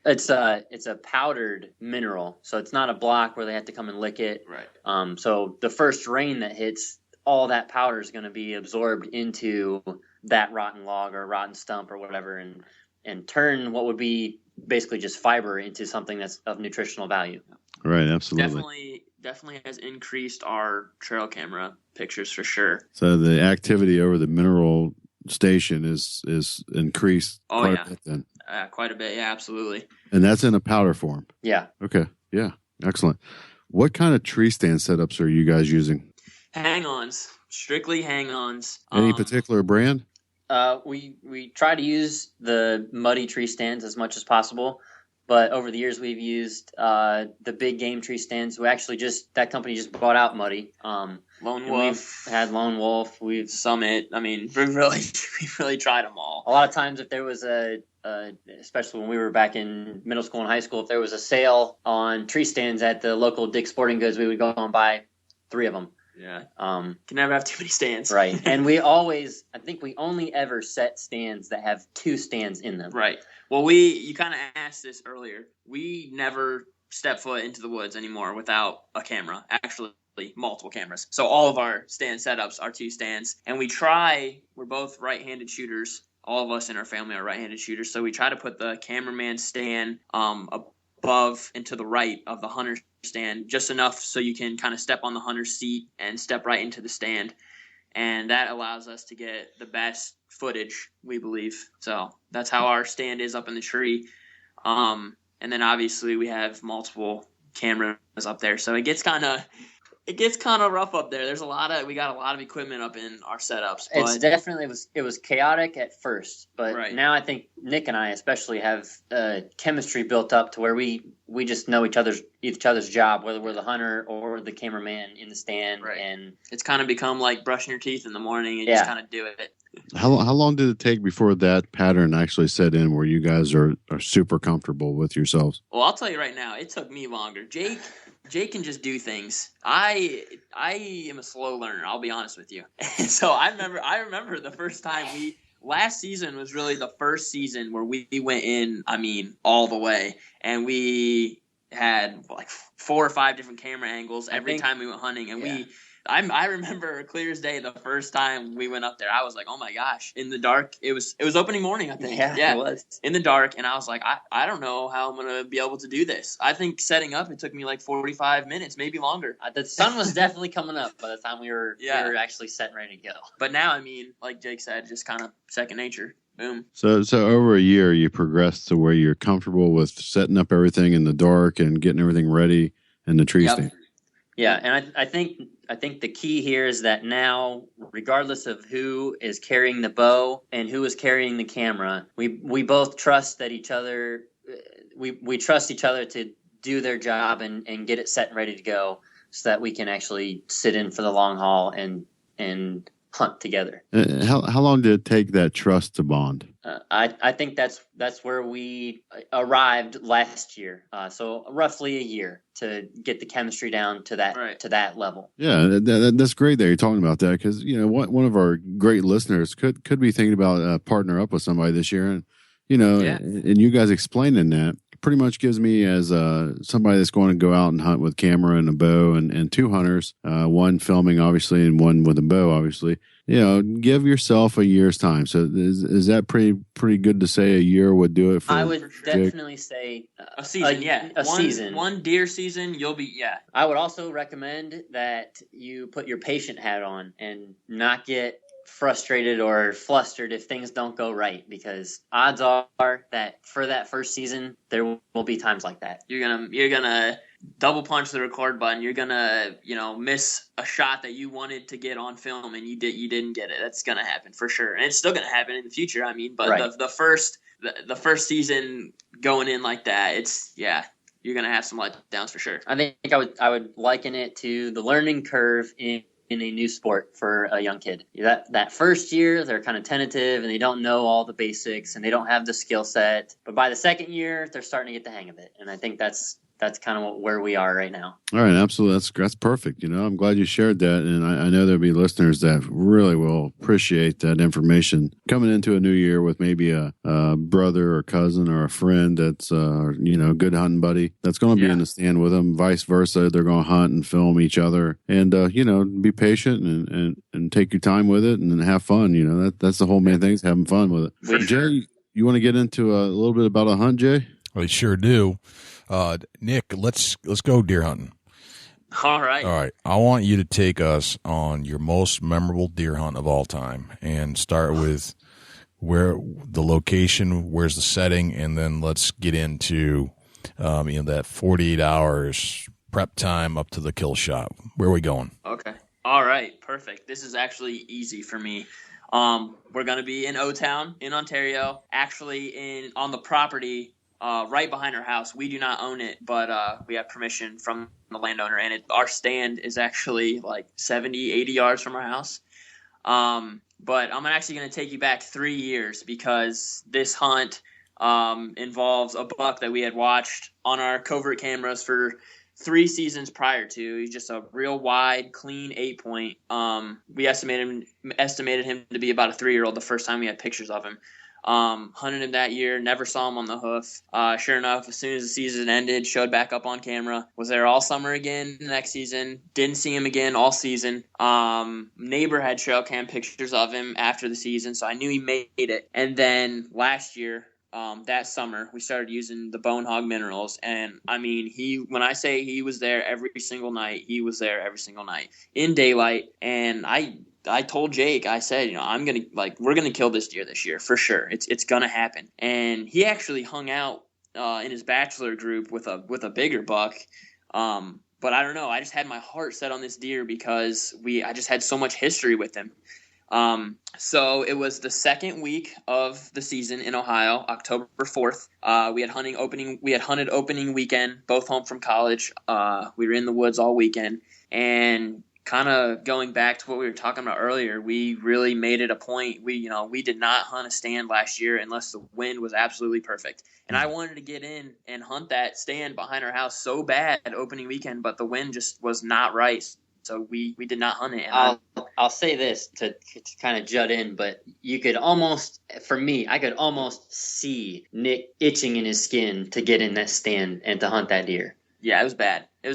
it's a powdered mineral, so it's not a block where they have to come and lick it. Right. So the first rain that hits, all that powder is going to be absorbed into that rotten log or rotten stump or whatever, and turn what would be basically just fiber into something that's of nutritional value. Right, absolutely. Definitely has increased our trail camera pictures for sure. So the activity over the mineral station is increased quite a bit then. Quite a bit, yeah, absolutely. And that's in a powder form. Yeah. Okay. Yeah. Excellent. What kind of tree stand setups are you guys using? Hang-ons, strictly hang-ons. Any particular brand? We try to use the muddy tree stands as much as possible, but over the years we've used the big game tree stands. We actually that company just bought out Muddy. Lone Wolf. We've had Lone Wolf. We've Summit. I mean, we really tried them all. A lot of times, if there was especially when we were back in middle school and high school, if there was a sale on tree stands at the local Dick's Sporting Goods, we would go and buy 3 of them. Yeah. Can never have too many stands. Right. And I think we only ever set stands that have 2 stands in them. Right. Well, you kind of asked this earlier. We never step foot into the woods anymore without a camera, actually multiple cameras. So all of our stand setups are 2 stands. And we're both right-handed shooters. All of us in our family are right-handed shooters. So we try to put the cameraman stand above and to the right of the hunter stand, just enough so you can kind of step on the hunter's seat and step right into the stand. And that allows us to get the best footage, we believe. So that's how our stand is up in the tree. And then obviously we have multiple cameras up there. So it gets kind of rough up there. We got a lot of equipment up in our setups. But It's definitely it was chaotic at first, but Right. Now I think Nick and I especially have chemistry built up to where we just know each other's job, whether we're the hunter or the cameraman in the stand. Right. And it's kind of become like brushing your teeth in the morning and just kind of do it. How long did it take before that pattern actually set in where you guys are super comfortable with yourselves? Well, I'll tell you right now, it took me longer. Jake can just do things. I am a slow learner, I'll be honest with you. So I remember the first time last season was really the first season where we went in, all the way. And we had like 4 or 5 different camera angles every time we went hunting. And I remember clear as day the first time we went up there. I was like, oh my gosh, in the dark. It was opening morning, I think. Yeah, it was. In the dark, and I was like, I don't know how I'm going to be able to do this. I think setting up, it took me like 45 minutes, maybe longer. The sun was definitely coming up by the time we were actually set and ready to go. But now, like Jake said, just kind of second nature. Boom. So over a year, you progressed to where you're comfortable with setting up everything in the dark and getting everything ready in the tree stand. Yeah, and I think the key here is that now, regardless of who is carrying the bow and who is carrying the camera, we both trust that each other. We trust each other to do their job and get it set and ready to go, so that we can actually sit in for the long haul and hunt together. How long did it take that trust to bond? I think that's where we arrived last year. So roughly a year to get the chemistry down to that level. Yeah, that's great that you're talking about that, because one of our great listeners could be thinking about partner up with somebody this year, and and you guys explaining that pretty much gives me as somebody that's going to go out and hunt with camera and a bow and 2 hunters, one filming obviously and one with a bow obviously. Give yourself a year's time. So is that pretty good to say a year would do it for? I would definitely say a season. Season. One deer season, you'll be I would also recommend that you put your patient hat on and not get frustrated or flustered if things don't go right, because odds are that for that first season there will be times like that. You're gonna double punch the record button. You're gonna miss a shot that you wanted to get on film and you didn't get it. That's gonna happen for sure, and it's still gonna happen in the future. But right. the first season going in like that, you're gonna have some letdowns for sure. I think I would liken it to the learning curve in a new sport for a young kid. That first year, they're kind of tentative and they don't know all the basics and they don't have the skill set. But by the second year, they're starting to get the hang of it. And I think that's that's kind of where we are right now. All right, absolutely. That's perfect. I'm glad you shared that, and I know there'll be listeners that really will appreciate that information coming into a new year with maybe a brother or cousin or a friend that's a good hunting buddy that's going to be in the stand with them. Vice versa, they're going to hunt and film each other, and be patient and take your time with it and have fun. That's the whole main thing, is having fun with it. For sure. Jay, you want to get into a little bit about a hunt, Jay? We sure do. Nick, let's go deer hunting. All right. I want you to take us on your most memorable deer hunt of all time, and start with where the location, where's the setting, and then let's get into that 48 hours prep time up to the kill shot. Where are we going? Okay. All right. Perfect. This is actually easy for me. We're going to be in OTown in Ontario, actually on the property right behind our house. We do not own it, but we have permission from the landowner, and our stand is actually like 70, 80 yards from our house. But I'm actually going to take you back 3 years, because this hunt involves a buck that we had watched on our covert cameras for 3 seasons prior to. He's just a real wide, clean 8-point. We estimated him to be about a 3-year-old the first time we had pictures of him. Hunted him that year, never saw him on the hoof. Sure enough, as soon as the season ended, showed back up on camera. Was there all summer again next season. Didn't see him again all season. Neighbor had trail cam pictures of him after the season, so I knew he made it. And then last year, that summer, we started using the Bone Hog minerals. And I mean, when I say he was there every single night, he was there every single night in daylight. And I told Jake, I said, we're gonna kill this deer this year for sure. It's gonna happen. And he actually hung out in his bachelor group with a bigger buck. But I don't know. I just had my heart set on this deer because I just had so much history with him. So it was the second week of the season in Ohio, October 4th. We had hunted opening weekend, both home from college. We were in the woods all weekend, and kind of going back to what we were talking about earlier, we really made it a point. We did not hunt a stand last year unless the wind was absolutely perfect. And I wanted to get in and hunt that stand behind our house so bad opening weekend, but the wind just was not right. So we did not hunt it. And I'll say this to kind of jut in, but I could almost see Nick itching in his skin to get in that stand and to hunt that deer. Yeah, it was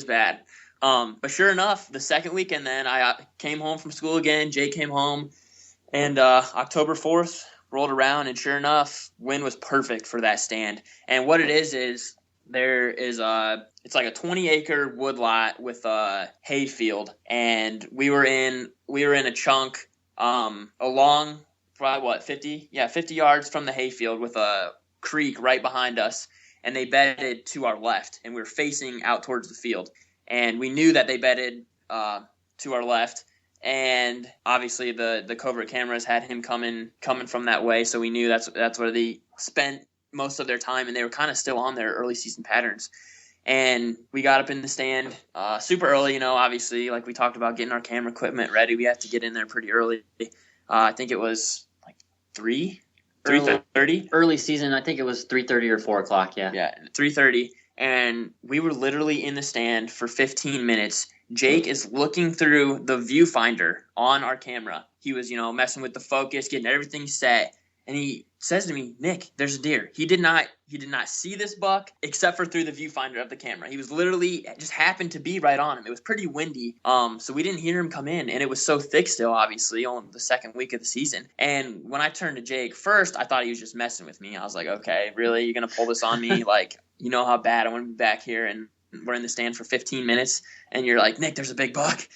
bad. But sure enough, the second weekend then, I came home from school again. Jay came home, and October 4th rolled around, and sure enough, wind was perfect for that stand. And what it is there is it's like a 20-acre woodlot with a hay field, and we were in a chunk along probably 50 yards from the hay field with a creek right behind us, and they bedded to our left, and we were facing out towards the field. And we knew that they bedded to our left, and obviously the covert cameras had him coming from that way, so we knew that's where they spent most of their time, and they were kind of still on their early season patterns. And we got up in the stand super early, obviously, like we talked about, getting our camera equipment ready. We had to get in there pretty early. I think it was like 3:30. Early season, I think it was 3:30 or 4 o'clock, yeah. Yeah, 3:30. And we were literally in the stand for 15 minutes. Jake is looking through the viewfinder on our camera. He was, messing with the focus, getting everything set. And he says to me, "Nick, there's a deer." He did not see this buck except for through the viewfinder of the camera. He was literally just happened to be right on him. It was pretty windy, so we didn't hear him come in, and it was so thick still, obviously, on the second week of the season. And when I turned to Jake, first I thought he was just messing with me. I was like, "Okay, really? You're gonna pull this on me? Like, you know how bad I want to be back here, and we're in the stand for 15 minutes, and you're like, Nick, there's a big buck."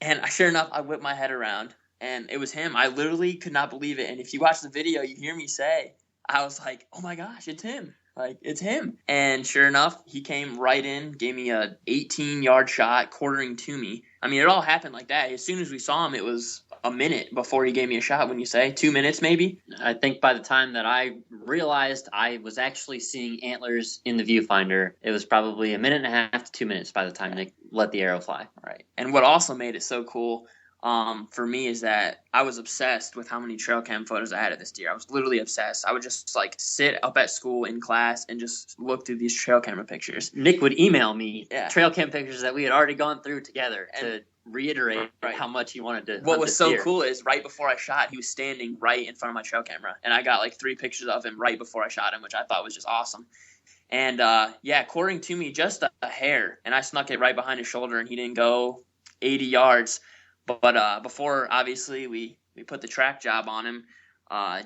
And sure enough, I whipped my head around, and it was him. I literally could not believe it. And if you watch the video, you hear me say, I was like, "Oh my gosh, it's him. Like, it's him." And sure enough, he came right in, gave me a 18-yard shot, quartering to me. I mean, it all happened like that. As soon as we saw him, it was a minute before he gave me a shot, wouldn't you say? 2 minutes maybe? I think by the time that I realized I was actually seeing antlers in the viewfinder, it was probably a minute and a half to 2 minutes by the time Nick let the arrow fly. Right. And what also made it so cool, for me is that I was obsessed with how many trail cam photos I had of this deer. I was literally obsessed. I would just like sit up at school in class and just look through these trail camera pictures. Nick would email me trail cam pictures that we had already gone through together to reiterate how much he wanted to. What was so cool is right before I shot, he was standing right in front of my trail camera, and I got like 3 pictures of him right before I shot him, which I thought was just awesome. And according to me, just a hair, and I snuck it right behind his shoulder, and he didn't go 80 yards. But before, obviously, we put the track job on him,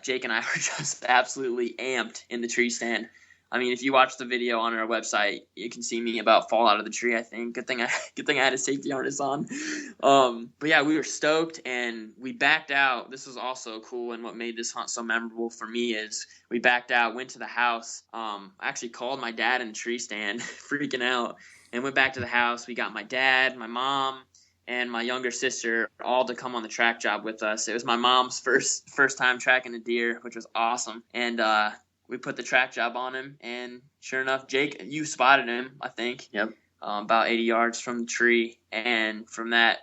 Jake and I were just absolutely amped in the tree stand. I mean, if you watch the video on our website, you can see me about fall out of the tree, I think. Good thing I had a safety harness on. But yeah, we were stoked, and we backed out. This was also cool, and what made this hunt so memorable for me is we backed out, went to the house. I actually called my dad in the tree stand, freaking out, and went back to the house. We got my dad, my mom, and my younger sister all to come on the track job with us. It was my mom's first time tracking a deer, which was awesome. And we put the track job on him, and sure enough, Jake, you spotted him, I think. Yep. About 80 yards from the tree. And from that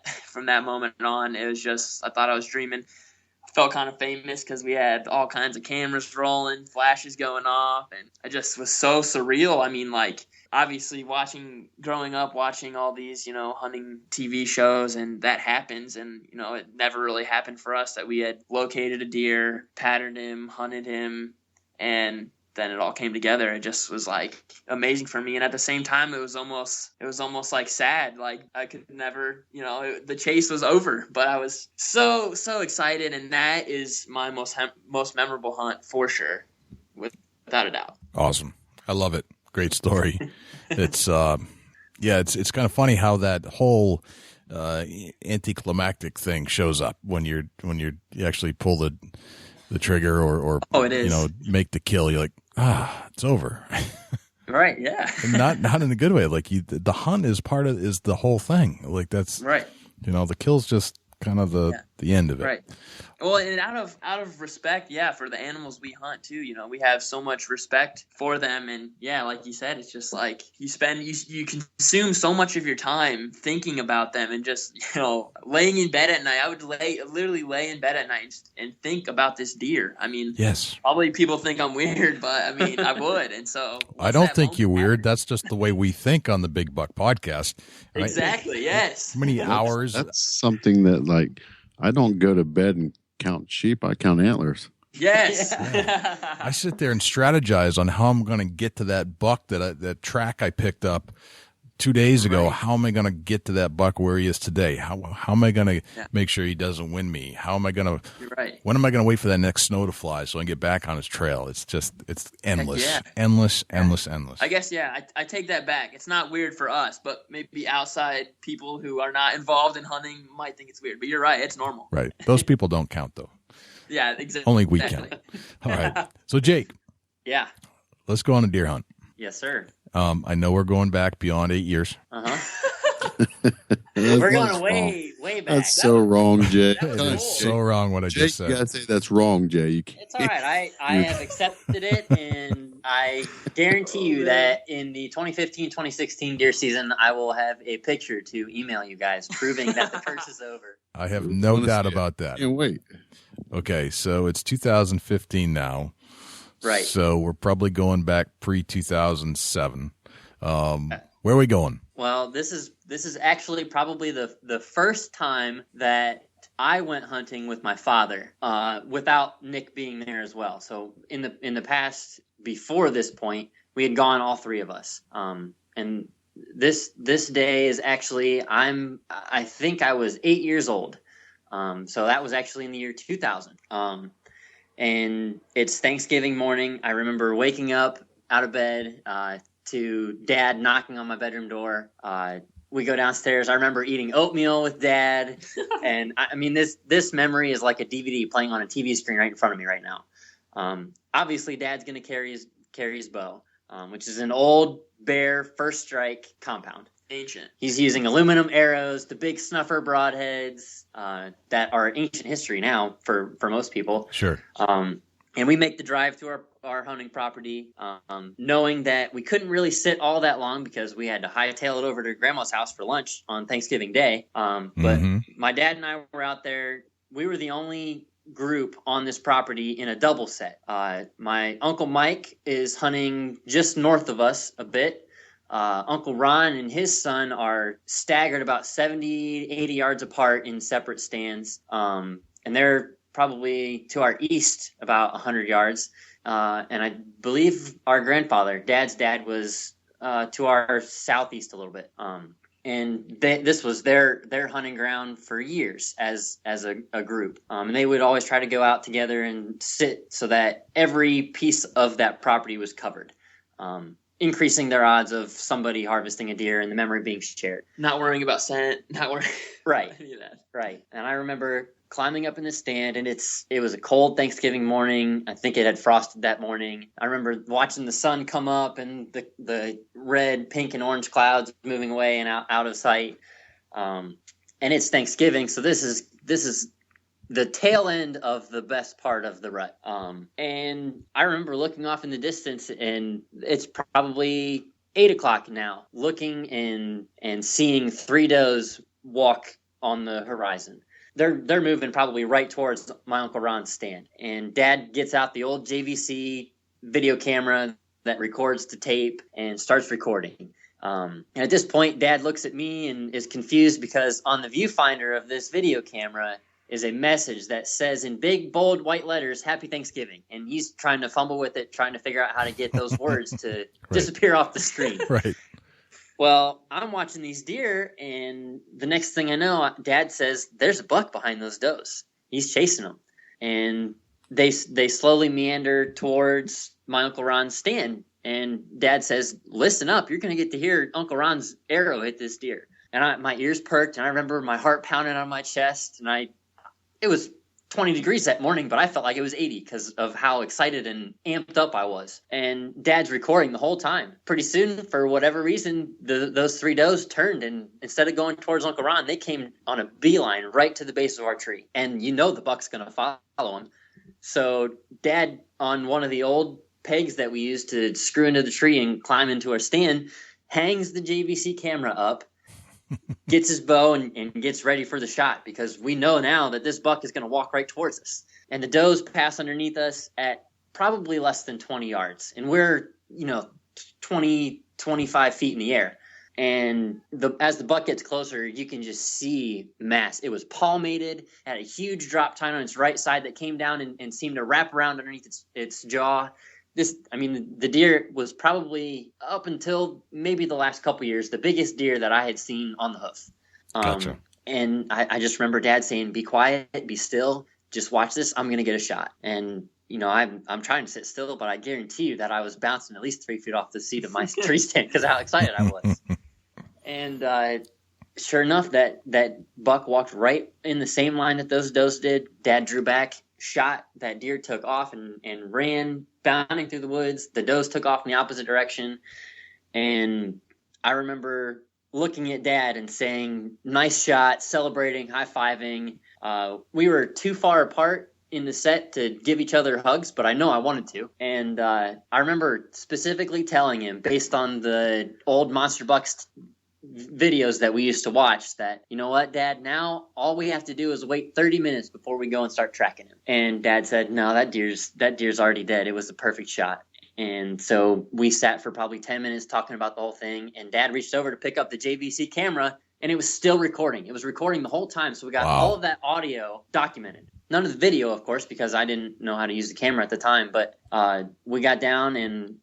moment on, it was just, I thought I was dreaming. I felt kind of famous because we had all kinds of cameras rolling, flashes going off, and it just was so surreal. I mean, like, obviously growing up watching all these, hunting TV shows, and that happens, and, it never really happened for us that we had located a deer, patterned him, hunted him, and then it all came together. It just was like amazing for me. And at the same time, it was almost like sad. Like I could never, the chase was over, but I was so excited. And that is my most memorable hunt for sure, without a doubt. Awesome. I love it. Great story. It's, it's kind of funny how that whole, anticlimactic thing shows up when you actually pull the trigger or it is. Make the kill. You're like, it's over. Right. Yeah. And not in a good way. Like the hunt is the whole thing. Like that's right. The kill's just kind of the end of it. Right. Well, and out of respect, for the animals we hunt too. We have so much respect for them, and like you said, it's just like you consume so much of your time thinking about them, and just laying in bed at night. I would literally lay in bed at night and think about this deer. I mean, yes, probably people think I'm weird, but I mean, I would, and so I don't think you're weird. That's just the way we think on the Big Buck podcast. Right? Exactly. Yes. How many hours? That's something that like I don't go to bed and count sheep. I count antlers. Yes. Yeah. I sit there and strategize on how I'm going to get to that buck that track I picked up 2 days ago. Right. How am I going to get to that buck where he is today? How am I going to make sure he doesn't win me? How am I going to? Right. When am I going to wait for that next snow to fly so I can get back on his trail? It's endless, endless. I guess I take that back. It's not weird for us, but maybe outside people who are not involved in hunting might think it's weird. But you're right, it's normal. Right. Those people don't count though. Yeah, exactly. Only we count. All right. So Jake. Yeah. Let's go on a deer hunt. Yes, sir. I know we're going back beyond 8 years. We're going way back. That's so wrong, Jay. It's so wrong what I just said. You gotta say that's wrong, Jay. You can't. It's all right. I have accepted it, and I guarantee you that in the 2015-2016 deer season, I will have a picture to email you guys proving that the curse is over. I have no doubt about that. Can't wait. Okay, so it's 2015 now. Right. So we're probably going back pre-2007. Where are we going? Well, this is actually probably the first time that I went hunting with my father, without Nick being there as well. So in the past, before this point, we had gone all three of us. And this day is actually I think I was 8 years old. So that was actually in the year 2000. And it's Thanksgiving morning. I remember waking up out of bed to Dad knocking on my bedroom door. We go downstairs. I remember eating oatmeal with Dad. And I mean, this memory is like a DVD playing on a TV screen right in front of me right now. Obviously, Dad's going to carry his bow, which is an old Bear First Strike compound. Ancient. He's using aluminum arrows, the big snuffer broadheads that are ancient history now for most people. Sure. And we make the drive to our hunting property, knowing that we couldn't really sit all that long because we had to hightail it over to Grandma's house for lunch on Thanksgiving Day. But my dad and I were out there. We were the only group on this property in a double set. My Uncle Mike is hunting just north of us a bit. Uncle Ron and his son are staggered about 70, 80 yards apart in separate stands. And they're probably to our east about 100 yards. And I believe our grandfather, Dad's dad, was to our southeast a little bit. And this was their hunting ground for years as a group. And they would always try to go out together and sit so that every piece of that property was covered, increasing their odds of somebody harvesting a deer and the memory being shared. Not worrying about scent, not worrying right. any of that. Right. And I remember climbing up in the stand, and it was a cold Thanksgiving morning. I think it had frosted that morning. I remember watching the sun come up and the red, pink, and orange clouds moving away and out of sight. And it's Thanksgiving, so this is the tail end of the best part of the rut. And I remember looking off in the distance, and it's probably 8 o'clock now, looking and seeing 3 does walk on the horizon. They're moving probably right towards my Uncle Ron's stand. And Dad gets out the old JVC video camera that records to tape and starts recording. And at this point, Dad looks at me and is confused because on the viewfinder of this video camera is a message that says in big, bold, white letters, Happy Thanksgiving. And he's trying to fumble with it, trying to figure out how to get those words to disappear off the screen. Right. Well, I'm watching these deer, and the next thing I know, Dad says, there's a buck behind those does. He's chasing them. And they slowly meander towards my Uncle Ron's stand. And Dad says, listen up, you're going to get to hear Uncle Ron's arrow hit this deer. And my ears perked, and I remember my heart pounding on my chest. And it was 20 degrees that morning, but I felt like it was 80 because of how excited and amped up I was. And Dad's recording the whole time. Pretty soon, for whatever reason, those 3 does turned, and instead of going towards Uncle Ron, they came on a beeline right to the base of our tree. And the buck's going to follow him. So Dad, on one of the old pegs that we used to screw into the tree and climb into our stand, hangs the JVC camera up, gets his bow and gets ready for the shot, because we know now that this buck is going to walk right towards us. And the does pass underneath us at probably less than 20 yards. And we're, 20, 25 feet in the air. And as the buck gets closer, you can just see mass. It was palmated, had a huge drop tine on its right side that came down and seemed to wrap around underneath its jaw. The deer was probably, up until maybe the last couple years, the biggest deer that I had seen on the hoof. Gotcha. And I just remember Dad saying, be quiet, be still, just watch this, I'm going to get a shot. And, I'm trying to sit still, but I guarantee you that I was bouncing at least 3 feet off the seat of my tree stand because of how excited I was. And sure enough, that buck walked right in the same line that those does did. Dad drew back, shot, that deer took off and ran, bounding through the woods. The does took off in the opposite direction. And I remember looking at Dad and saying, nice shot, celebrating, high-fiving. We were too far apart in the set to give each other hugs, but I know I wanted to. And I remember specifically telling him, based on the old Monster Bucks videos that we used to watch, that, you know what, Dad, now all we have to do is wait 30 minutes before we go and start tracking him. And Dad said, no, that deer's already dead. It was the perfect shot. And so we sat for probably 10 minutes talking about the whole thing, and Dad reached over to pick up the JVC camera, and it was still recording. It was recording the whole time, so we got all of that audio documented. None of the video, of course, because I didn't know how to use the camera at the time, but we got down and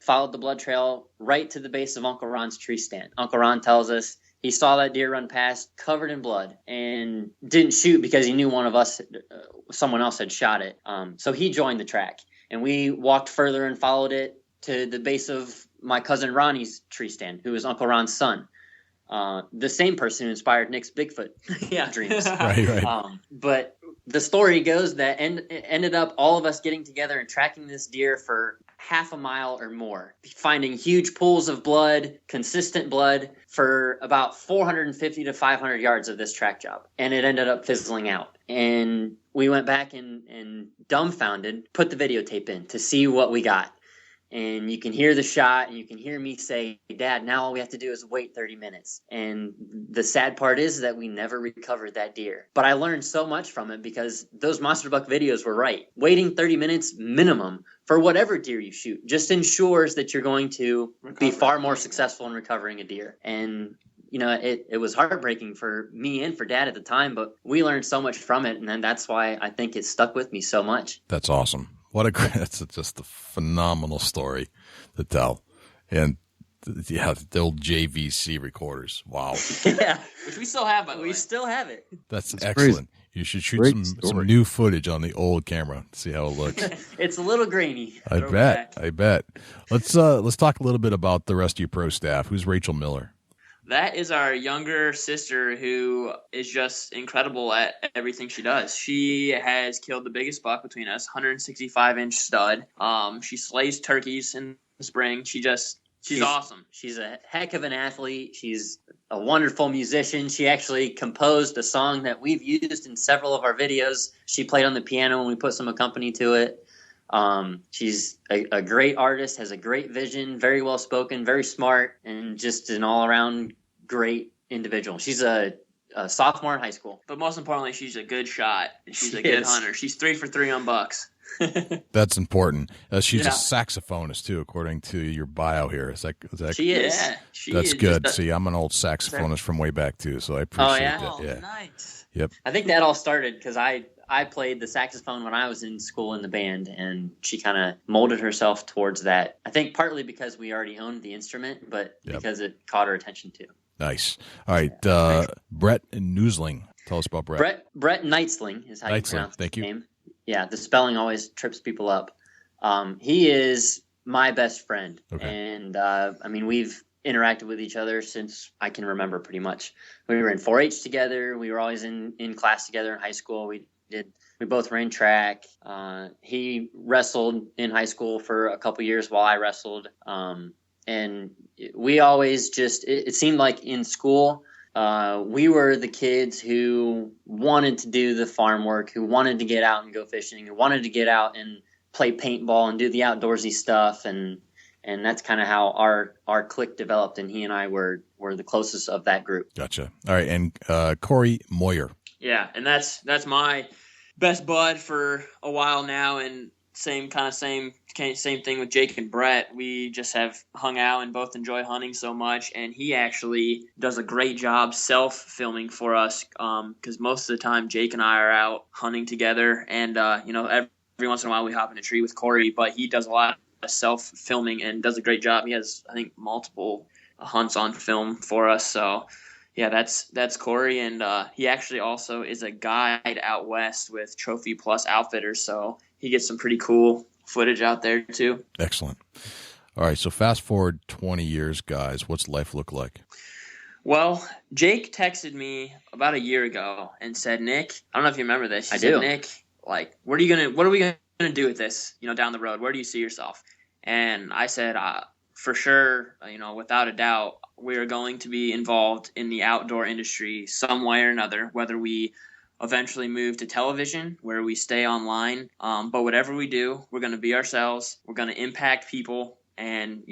followed the blood trail right to the base of Uncle Ron's tree stand. Uncle Ron tells us he saw that deer run past covered in blood and didn't shoot because he knew someone else had shot it. So he joined the track, and we walked further and followed it to the base of my cousin Ronnie's tree stand, who was Uncle Ron's son. The same person who inspired Nick's Bigfoot dreams. Right. But the story goes that ended up all of us getting together and tracking this deer for half a mile or more, finding huge pools of blood, consistent blood, for about 450 to 500 yards of this track job. And it ended up fizzling out. And we went back and dumbfounded, put the videotape in to see what we got. And you can hear the shot, and you can hear me say, Dad, now all we have to do is wait 30 minutes. And the sad part is that we never recovered that deer. But I learned so much from it, because those monster buck videos were right. Waiting 30 minutes minimum for whatever deer you shoot just ensures that you're going to be far more successful in recovering a deer. And it was heartbreaking for me and for Dad at the time, but we learned so much from it. And then that's why I think it stuck with me so much. That's awesome. It's just a phenomenal story to tell. And yeah, the old JVC recorders. Wow. Yeah. Which we still have, by the way. We still have it. That's excellent. Crazy. You should shoot some new footage on the old camera. See how it looks. It's a little grainy. I bet. Let's talk a little bit about the rest of your pro staff. Who's Rachel Miller? That is our younger sister, who is just incredible at everything she does. She has killed the biggest buck between us, 165-inch stud. She slays turkeys in the spring. She's awesome. She's a heck of an athlete. She's a wonderful musician. She actually composed a song that we've used in several of our videos. She played on the piano and we put some accompaniment to it. She's a great artist, has a great vision, very well spoken, very smart, and just an all-around great individual. She's a sophomore in high school. But most importantly, she's a good shot. And she's a good hunter. She's 3 for 3 on bucks. That's important. She's a saxophonist too, according to your bio here. Is that she is? Yeah, that's good. See, I'm an old saxophonist from way back too, so I appreciate that. Yeah, nice. Yep. I think that all started because I played the saxophone when I was in school in the band, and she kind of molded herself towards that. I think partly because we already owned the instrument, but because it caught her attention too. Nice. All right, Brett Newsling. Tell us about Brett. Brett Knightsling is how you pronounce his name. Yeah, the spelling always trips people up. He is my best friend, and we've interacted with each other since I can remember pretty much. We were in 4-H together. We were always in class together in high school. We both ran track. He wrestled in high school for a couple years while I wrestled. And we always it seemed like in school, we were the kids who wanted to do the farm work, who wanted to get out and go fishing, who wanted to get out and play paintball and do the outdoorsy stuff. And that's kind of how our clique developed. And he and I were the closest of that group. Gotcha. All right. And Corey Moyer. Yeah. And that's my best bud for a while now. And same thing with Jake and Brett. We just have hung out and both enjoy hunting so much. And he actually does a great job self-filming for us, because most of the time Jake and I are out hunting together. And, every once in a while we hop in a tree with Corey, but he does a lot of self-filming and does a great job. He has, I think, multiple hunts on film for us. So, yeah, that's Corey. And he actually also is a guide out west with Trophy Plus Outfitters. So he gets some pretty cool footage out there too. Excellent. All right, so fast forward 20 years, guys. What's life look like? Well, Jake texted me about a year ago and said, Nick, I don't know if you remember this. He said, Nick, like, what are we gonna do with this, down the road? Where do you see yourself? And I said, for sure, without a doubt, we are going to be involved in the outdoor industry some way or another, whether we eventually move to television, where we stay online. But whatever we do, we're going to be ourselves. We're going to impact people. And,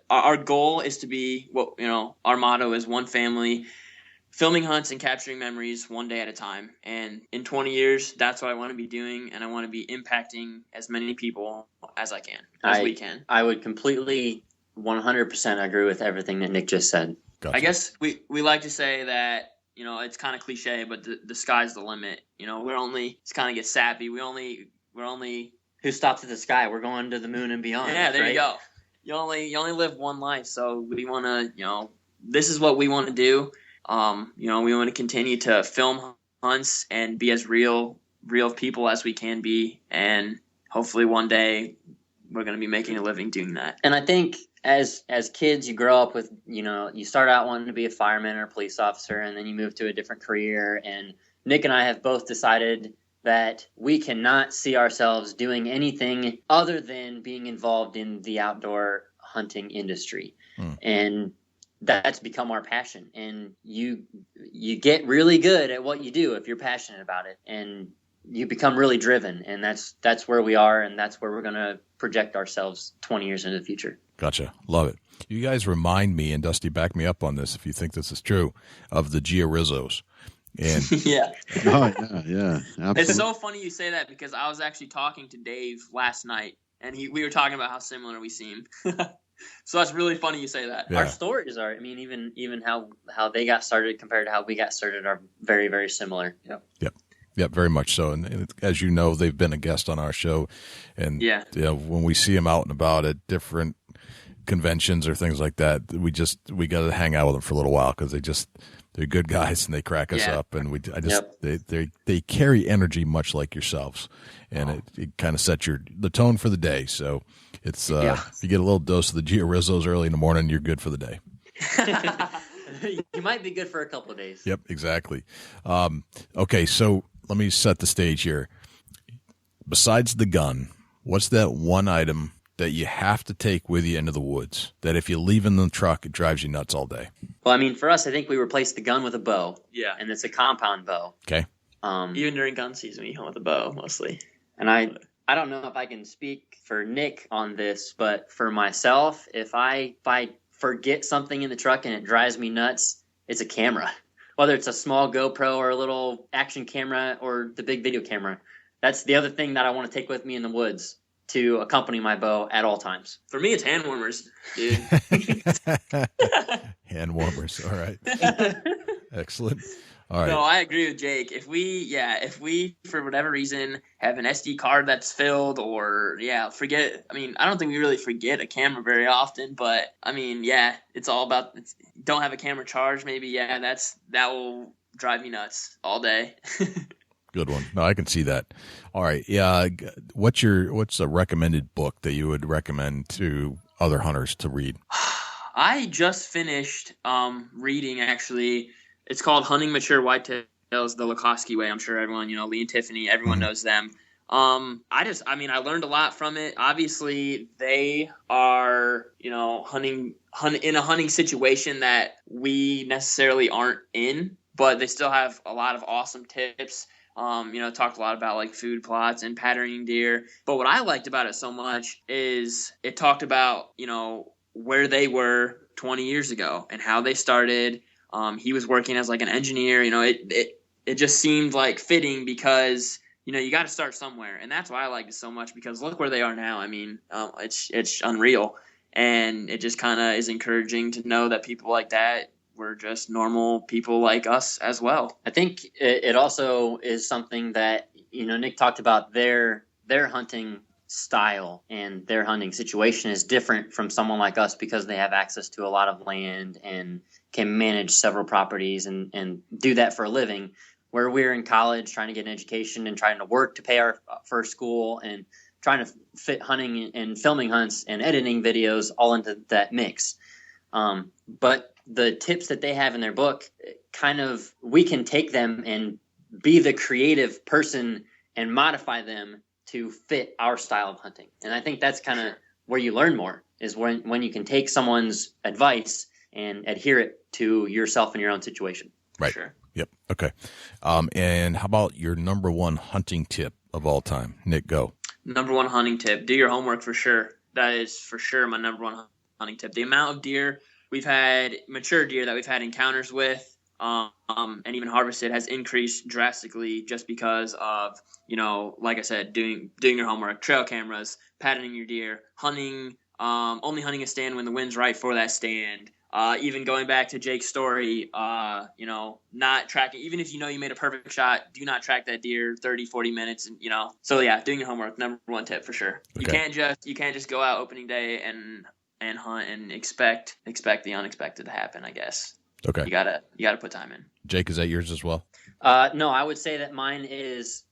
our goal is to be our motto is one family, filming hunts and capturing memories one day at a time. And in 20 years, that's what I want to be doing. And I want to be impacting as many people as we can. I would completely 100% agree with everything that Nick just said. Gotcha. I guess we like to say that, it's kind of cliche, but the sky's the limit. We're only, it's kind of get sappy. We're only who stops at the sky? We're going to the moon and beyond. Yeah, there you go. You only live one life, so we want to, this is what we want to do. We want to continue to film hunts and be as real people as we can be, and hopefully one day we're going to be making a living doing that. And I think as kids, you grow up with, you start out wanting to be a fireman or a police officer, and then you move to a different career. And Nick and I have both decided that we cannot see ourselves doing anything other than being involved in the outdoor hunting industry. And that's become our passion. And you get really good at what you do if you're passionate about it, and you become really driven. And that's where we are, and that's where we're going to project ourselves 20 years into the future. Gotcha. Love it. You guys remind me, and Dusty, back me up on this if you think this is true, of the Giarizzos. And yeah. Oh, yeah. Absolutely. It's so funny you say that, because I was actually talking to Dave last night, and we were talking about how similar we seem. So that's really funny you say that. Yeah. Our stories are, I mean, even how they got started compared to how we got started are very, very similar. Yep, very much so. And as you know, they've been a guest on our show. And when we see them out and about at different conventions or things like that, we got to hang out with them for a little while, because they're good guys and they crack us up. And they carry energy much like yourselves. And it kind of sets the tone for the day. So it's if you get a little dose of the Giarizzos early in the morning, you're good for the day. You might be good for a couple of days. Yep, exactly. Okay, so let me set the stage here. Besides the gun, what's that one item that you have to take with you into the woods that if you leave in the truck, it drives you nuts all day? Well, I mean, for us, I think we replaced the gun with a bow. Yeah. And it's a compound bow. Okay. Even during gun season, we hunt with a bow mostly. And I don't know if I can speak for Nick on this, but for myself, if I forget something in the truck and it drives me nuts, it's a camera. Whether it's a small GoPro or a little action camera or the big video camera. That's the other thing that I want to take with me in the woods to accompany my bow at all times. For me, it's hand warmers, dude. Hand warmers. All right. Excellent. All right. No, I agree with Jake. If we for whatever reason have an SD card that's filled, or forget. I mean, I don't think we really forget a camera very often, but I mean, it's all about. Don't have a camera charged, maybe. That will drive me nuts all day. Good one. No, I can see that. All right. Yeah. What's a recommended book that you would recommend to other hunters to read? I just finished reading, actually. It's called Hunting Mature Whitetails the Lukowski Way. I'm sure everyone, Lee and Tiffany, everyone knows them. I learned a lot from it. Obviously, they are, hunting in a hunting situation that we necessarily aren't in, but they still have a lot of awesome tips. Talked a lot about like food plots and patterning deer. But what I liked about it so much is it talked about, where they were 20 years ago and how they started. He was working as like an engineer. It just seemed like fitting because, you got to start somewhere. And that's why I liked it so much, because look where they are now. I mean, it's unreal. And it just kind of is encouraging to know that people like that were just normal people like us as well. I think it also is something that, Nick talked about their hunting style and their hunting situation is different from someone like us because they have access to a lot of land and can manage several properties and do that for a living, where we're in college trying to get an education and trying to work to pay for school and trying to fit hunting and filming hunts and editing videos all into that mix. But the tips that they have in their book, we can take them and be the creative person and modify them to fit our style of hunting. And I think that's kind of where you learn more, is when you can take someone's advice and adhere it to yourself and your own situation. Right. Sure. Yep. Okay. And how about your number one hunting tip of all time? Nick, go. Number one hunting tip, do your homework for sure. That is for sure my number one hunting tip. The amount of deer we've had, mature deer that we've had encounters with, and even harvested, has increased drastically just because of, like I said, doing your homework, trail cameras, patterning your deer, hunting, only hunting a stand when the wind's right for that stand. Even going back to Jake's story, not tracking, even if you made a perfect shot, do not track that deer 30, 40 minutes. And, so doing your homework, number one tip for sure. Okay. You can't just go out opening day and hunt and expect the unexpected to happen, I guess. Okay. You gotta put time in. Jake, is that yours as well? No, I would say that mine is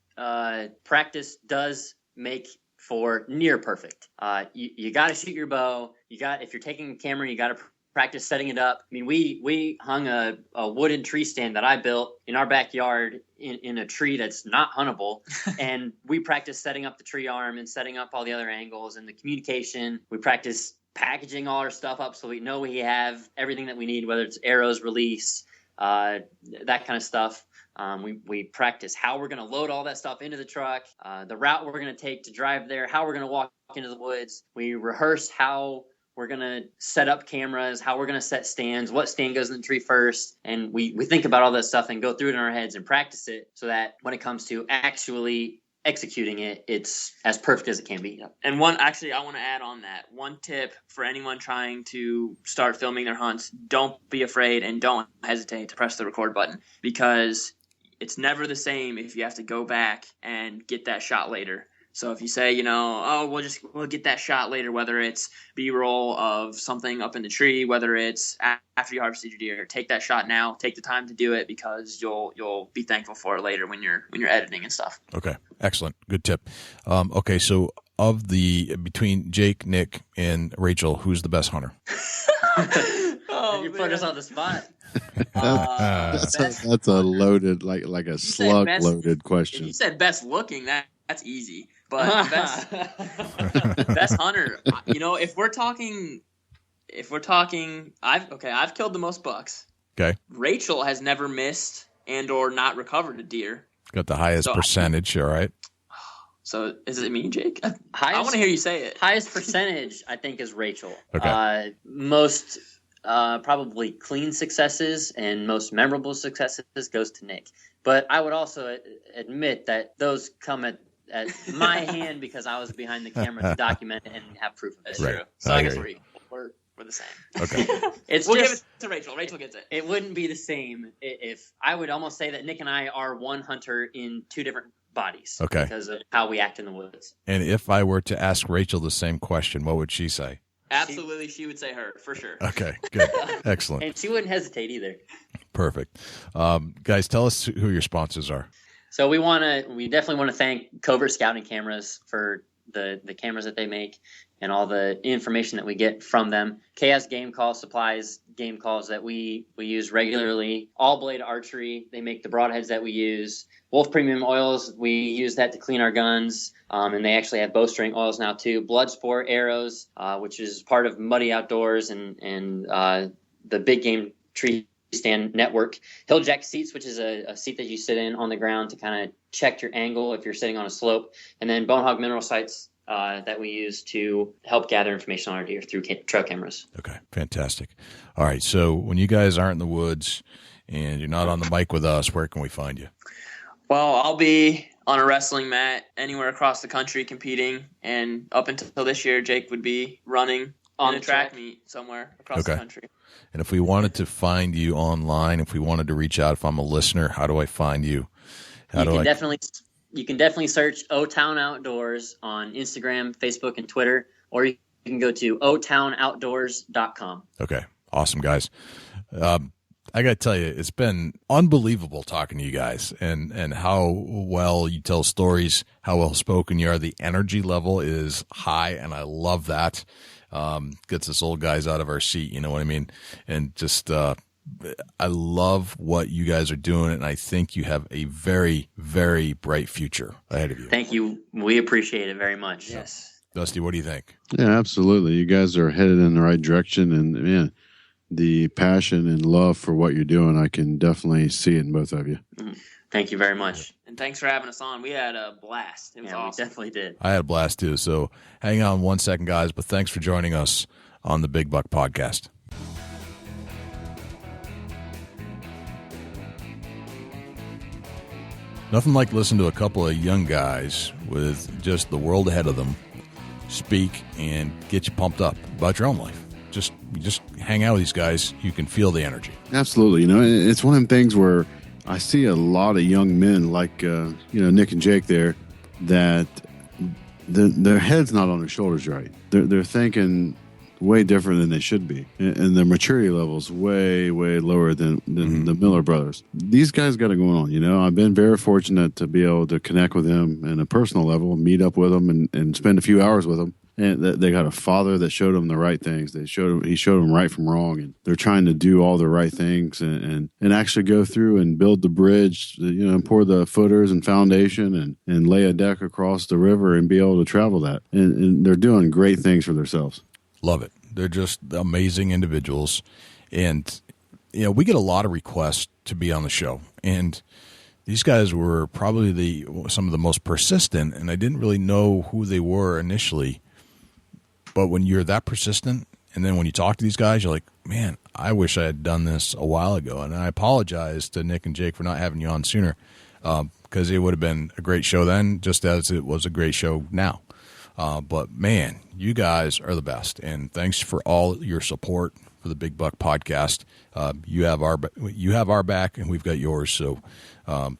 practice does make for near perfect. You got to shoot your bow. If you're taking a camera, you got to practice setting it up. I mean, we hung a wooden tree stand that I built in our backyard in a tree that's not huntable. And we practiced setting up the tree arm and setting up all the other angles and the communication. We practiced packaging all our stuff up so we know we have everything that we need, whether it's arrows, release, that kind of stuff. We practice how we're going to load all that stuff into the truck, the route we're going to take to drive there, how we're going to walk into the woods. We rehearse how we're going to set up cameras, how we're going to set stands, what stand goes in the tree first. And we think about all that stuff and go through it in our heads and practice it so that when it comes to actually executing it, it's as perfect as it can be. And I want to add on that. One tip for anyone trying to start filming their hunts, don't be afraid and don't hesitate to press the record button, because it's never the same if you have to go back and get that shot later. So if you say, we'll get that shot later, whether it's B-roll of something up in the tree, whether it's after you harvested your deer, take that shot now. Take the time to do it, because you'll be thankful for it later when you're editing and stuff. Okay, excellent, good tip. Okay, so between Jake, Nick, and Rachel, who's the best hunter? You put us on the spot. That's a loaded, like a slug loaded question. If you said best looking, that's easy. But best hunter, if we're talking, I've killed the most bucks. Okay. Rachel has never missed and or not recovered a deer. Got the highest percentage, all right. So is it me, Jake? I want to hear you say it. Highest percentage, I think, is Rachel. Okay. Most probably clean successes and most memorable successes goes to Nick. But I would also admit that those come at my hand because I was behind the camera to document it and have proof of it. That's true. So I guess we're the same. Okay. We'll give it to Rachel. Rachel gets it. It wouldn't be the same if I would almost say that Nick and I are one hunter in two different bodies. Okay. Because of how we act in the woods. And if I were to ask Rachel the same question, what would she say? Absolutely, she would say her, for sure. Okay, good. Excellent. And she wouldn't hesitate either. Perfect. Guys, tell us who your sponsors are. So we definitely want to thank Covert Scouting Cameras for the cameras that they make and all the information that we get from them. KS Game Call supplies game calls that we use regularly. All Blade Archery, they make the broadheads that we use. Wolf Premium Oils, we use that to clean our guns. And they actually have bowstring oils now too. Bloodsport arrows, which is part of Muddy Outdoors and the Big Game Tree Stand Network. Hilljack seats, which is a seat that you sit in on the ground to kind of check your angle if you're sitting on a slope. And then Bonehog mineral sights that we use to help gather information on our deer through trail cameras. Okay, fantastic. All right, so when you guys aren't in the woods and you're not on the mic with us, where can we find you? Well, I'll be on a wrestling mat anywhere across the country competing, and up until this year, Jake would be running on a track meet somewhere across the country. And if we wanted to find you online, if we wanted to reach out, if I'm a listener, how do I find you? You can definitely search OTown Outdoors on Instagram, Facebook, and Twitter, or you can go to otownoutdoors.com. Okay, awesome, guys. I got to tell you, it's been unbelievable talking to you guys and how well you tell stories, how well spoken you are. The energy level is high, and I love that. Gets us old guys out of our seat, you know what I mean? And just I love what you guys are doing, and I think you have a very, very bright future ahead of you. Thank you. We appreciate it very much. Yes. Dusty, what do you think? Yeah, absolutely. You guys are headed in the right direction, and man, the passion and love for what you're doing, I can definitely see it in both of you. Thank you very much. And thanks for having us on. We had a blast. It was awesome. We definitely did. I had a blast too. So hang on 1 second, guys, but thanks for joining us on the Big Buck Podcast. Nothing like listening to a couple of young guys with just the world ahead of them speak and get you pumped up about your own life. Just hang out with these guys. You can feel the energy. Absolutely. You know, it's one of them things where I see a lot of young men like, Nick and Jake there, that their head's not on their shoulders right. They're thinking way different than they should be. And their maturity level's way, way lower than the Miller brothers. These guys got it going on. You know, I've been very fortunate to be able to connect with them on a personal level, meet up with them and spend a few hours with them. and they got a father that showed them the right things. He showed them right from wrong, and they're trying to do all the right things and actually go through and build the bridge, and pour the footers and foundation and lay a deck across the river and be able to travel that. And they're doing great things for themselves. Love it. They're just amazing individuals. And, we get a lot of requests to be on the show. And these guys were probably some of the most persistent, and I didn't really know who they were initially. But when you're that persistent, and then when you talk to these guys, you're like, man, I wish I had done this a while ago. And I apologize to Nick and Jake for not having you on sooner, because it would have been a great show then, just as it was a great show now. But, man, you guys are the best, and thanks for all your support for the Big Buck Podcast. You have our back, and we've got yours, so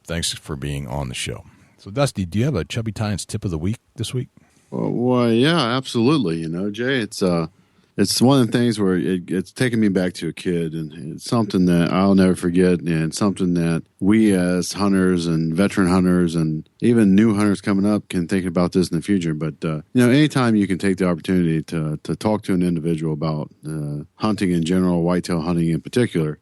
thanks for being on the show. So, Dusty, do you have a Chubby Tines tip of the week this week? Well, yeah, absolutely. Jay, it's one of the things where it's taken me back to a kid, and it's something that I'll never forget, and something that we as hunters and veteran hunters and even new hunters coming up can think about this in the future. But, anytime you can take the opportunity to talk to an individual about hunting in general, whitetail hunting in particular,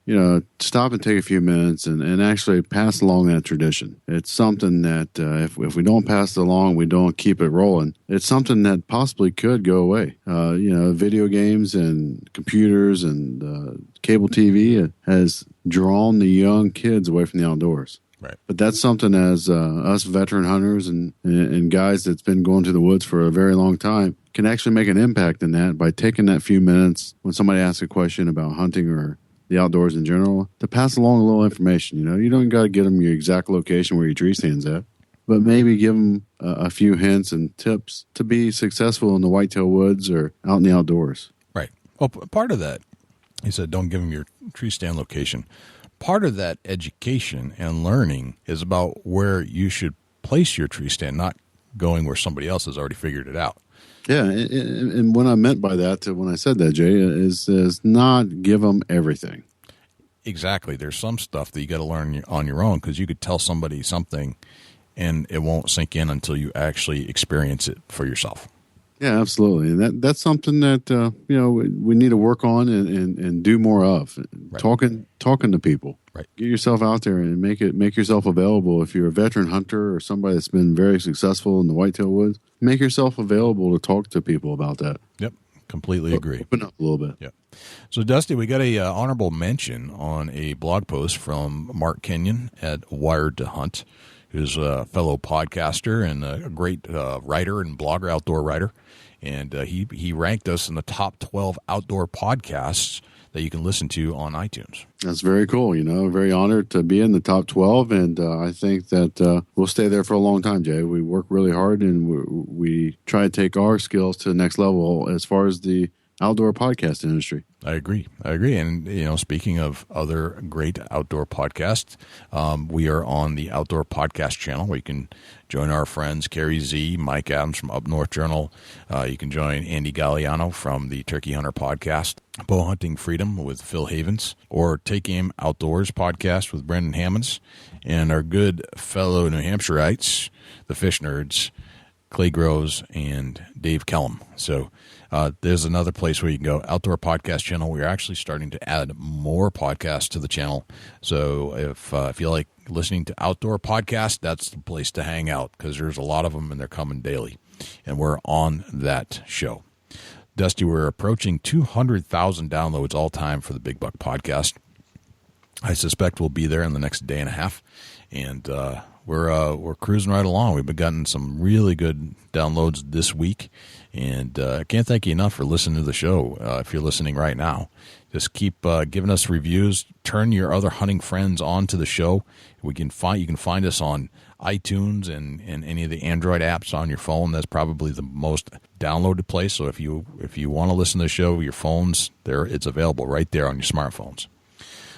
stop and take a few minutes and actually pass along that tradition. It's something that if we don't pass it along, we don't keep it rolling, it's something that possibly could go away. Video games and computers and cable TV has drawn the young kids away from the outdoors. Right. But that's something as us veteran hunters and guys that's been going to the woods for a very long time can actually make an impact in that by taking that few minutes when somebody asks a question about hunting or the outdoors in general to pass along a little information. You don't got to get them your exact location where your tree stand's at, but maybe give them a few hints and tips to be successful in the whitetail woods or out in the outdoors. Right. Well, part of that, he said, don't give them your tree stand location. Part of that education and learning is about where you should place your tree stand, not going where somebody else has already figured it out. Yeah, and what I meant by that, when I said that, Jay, is not give them everything. Exactly. There's some stuff that you got to learn on your own, because you could tell somebody something and it won't sink in until you actually experience it for yourself. Yeah, absolutely. And that's something that we need to work on and do more of. Right. Talking to people. Right. Get yourself out there and make yourself available. If you're a veteran hunter or somebody that's been very successful in the whitetail woods, make yourself available to talk to people about that. Yep. Completely agree. Open up a little bit. Yep. So, Dusty, we got a honorable mention on a blog post from Mark Kenyon at Wired to Hunt, who's a fellow podcaster and a great writer and blogger, outdoor writer. And he ranked us in the top 12 outdoor podcasts that you can listen to on iTunes. That's very cool. Very honored to be in the top 12. And I think that we'll stay there for a long time, Jay. We work really hard, and we try to take our skills to the next level as far as the outdoor podcast industry. I agree. And, speaking of other great outdoor podcasts, we are on the Outdoor Podcast channel, where you can join our friends Carrie Z, Mike Adams from Up North Journal. You can join Andy Galliano from the Turkey Hunter Podcast, Bow Hunting Freedom with Phil Havens, or Take Aim Outdoors Podcast with Brendan Hammonds, and our good fellow New Hampshireites, the Fish Nerds, Clay Groves and Dave Kellum. So there's another place where you can go, Outdoor Podcast channel. We're actually starting to add more podcasts to the channel. So if you like listening to outdoor podcasts, that's the place to hang out, because there's a lot of them and they're coming daily. And we're on that show. Dusty, we're approaching 200,000 downloads all time for the Big Buck Podcast. I suspect we'll be there in the next day and a half. And we're cruising right along. We've been getting some really good downloads this week, and I can't thank you enough for listening to the show. If you're listening right now, just keep giving us reviews. Turn your other hunting friends onto the show. You can find us on iTunes and any of the Android apps on your phone. That's probably the most downloaded place. So if you want to listen to the show, your phones there, it's available right there on your smartphones.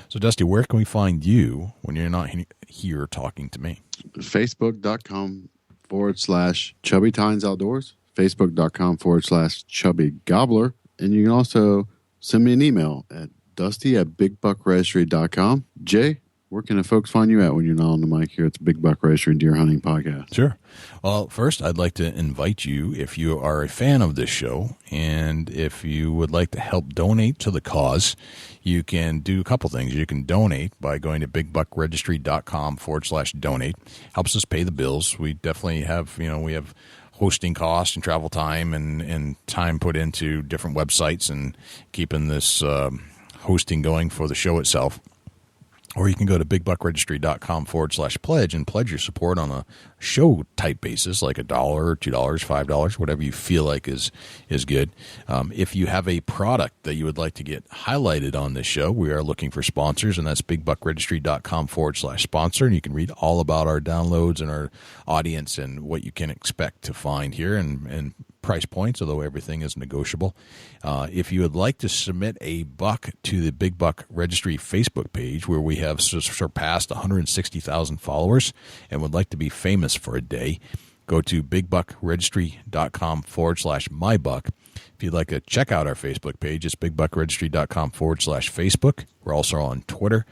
So, Dusty, where can we find you when you're not here talking to me? Facebook.com/Chubby Tines Outdoors, Facebook.com/Chubby Gobbler. And you can also send me an email at dusty@bigbuckregistry.com. Jay, where can the folks find you at when you're not on the mic here? It's Big Buck Registry and Deer Hunting Podcast. Sure. Well, first, I'd like to invite you, if you are a fan of this show, and if you would like to help donate to the cause, you can do a couple things. You can donate by going to bigbuckregistry.com/donate. Helps us pay the bills. We definitely have, we have hosting costs and travel time and time put into different websites and keeping this hosting going for the show itself. Or you can go to bigbuckregistry.com/pledge and pledge your support on a show type basis, like $1, $2, $5, whatever you feel like is good. If you have a product that you would like to get highlighted on this show, we are looking for sponsors, and that's bigbuckregistry.com/sponsor. And you can read all about our downloads and our audience and what you can expect to find here and price points, although everything is negotiable. If you would like to submit a buck to the Big Buck Registry Facebook page, where we have surpassed 160,000 followers and would like to be famous for a day, go to bigbuckregistry.com/mybuck. If you'd like to check out our Facebook page, it's bigbuckregistry.com/Facebook. We're also on Twitter,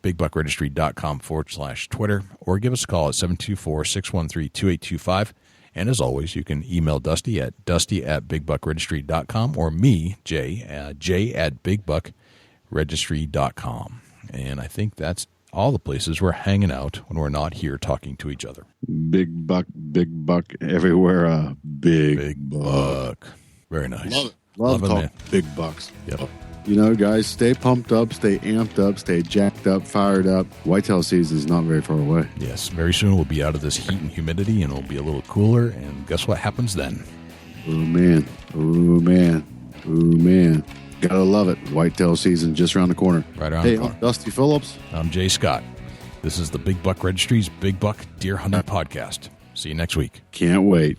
bigbuckregistry.com/Twitter, or give us a call at 724-613-2825. And as always, you can email Dusty at dusty@bigbuckregistry.com or me, Jay at bigbuckregistry.com. And I think that's all the places we're hanging out when we're not here talking to each other. Big buck everywhere. Big buck. Very nice. Love it, man. Big bucks. Yep. Guys, stay pumped up, stay amped up, stay jacked up, fired up. Whitetail season is not very far away. Yes, very soon we'll be out of this heat and humidity, and it'll be a little cooler. And guess what happens then? Oh, man. Gotta love it. Whitetail season just around the corner. Right around the corner. I'm Dusty Phillips. I'm Jay Scott. This is the Big Buck Registry's Big Buck Deer Hunting Podcast. See you next week. Can't wait.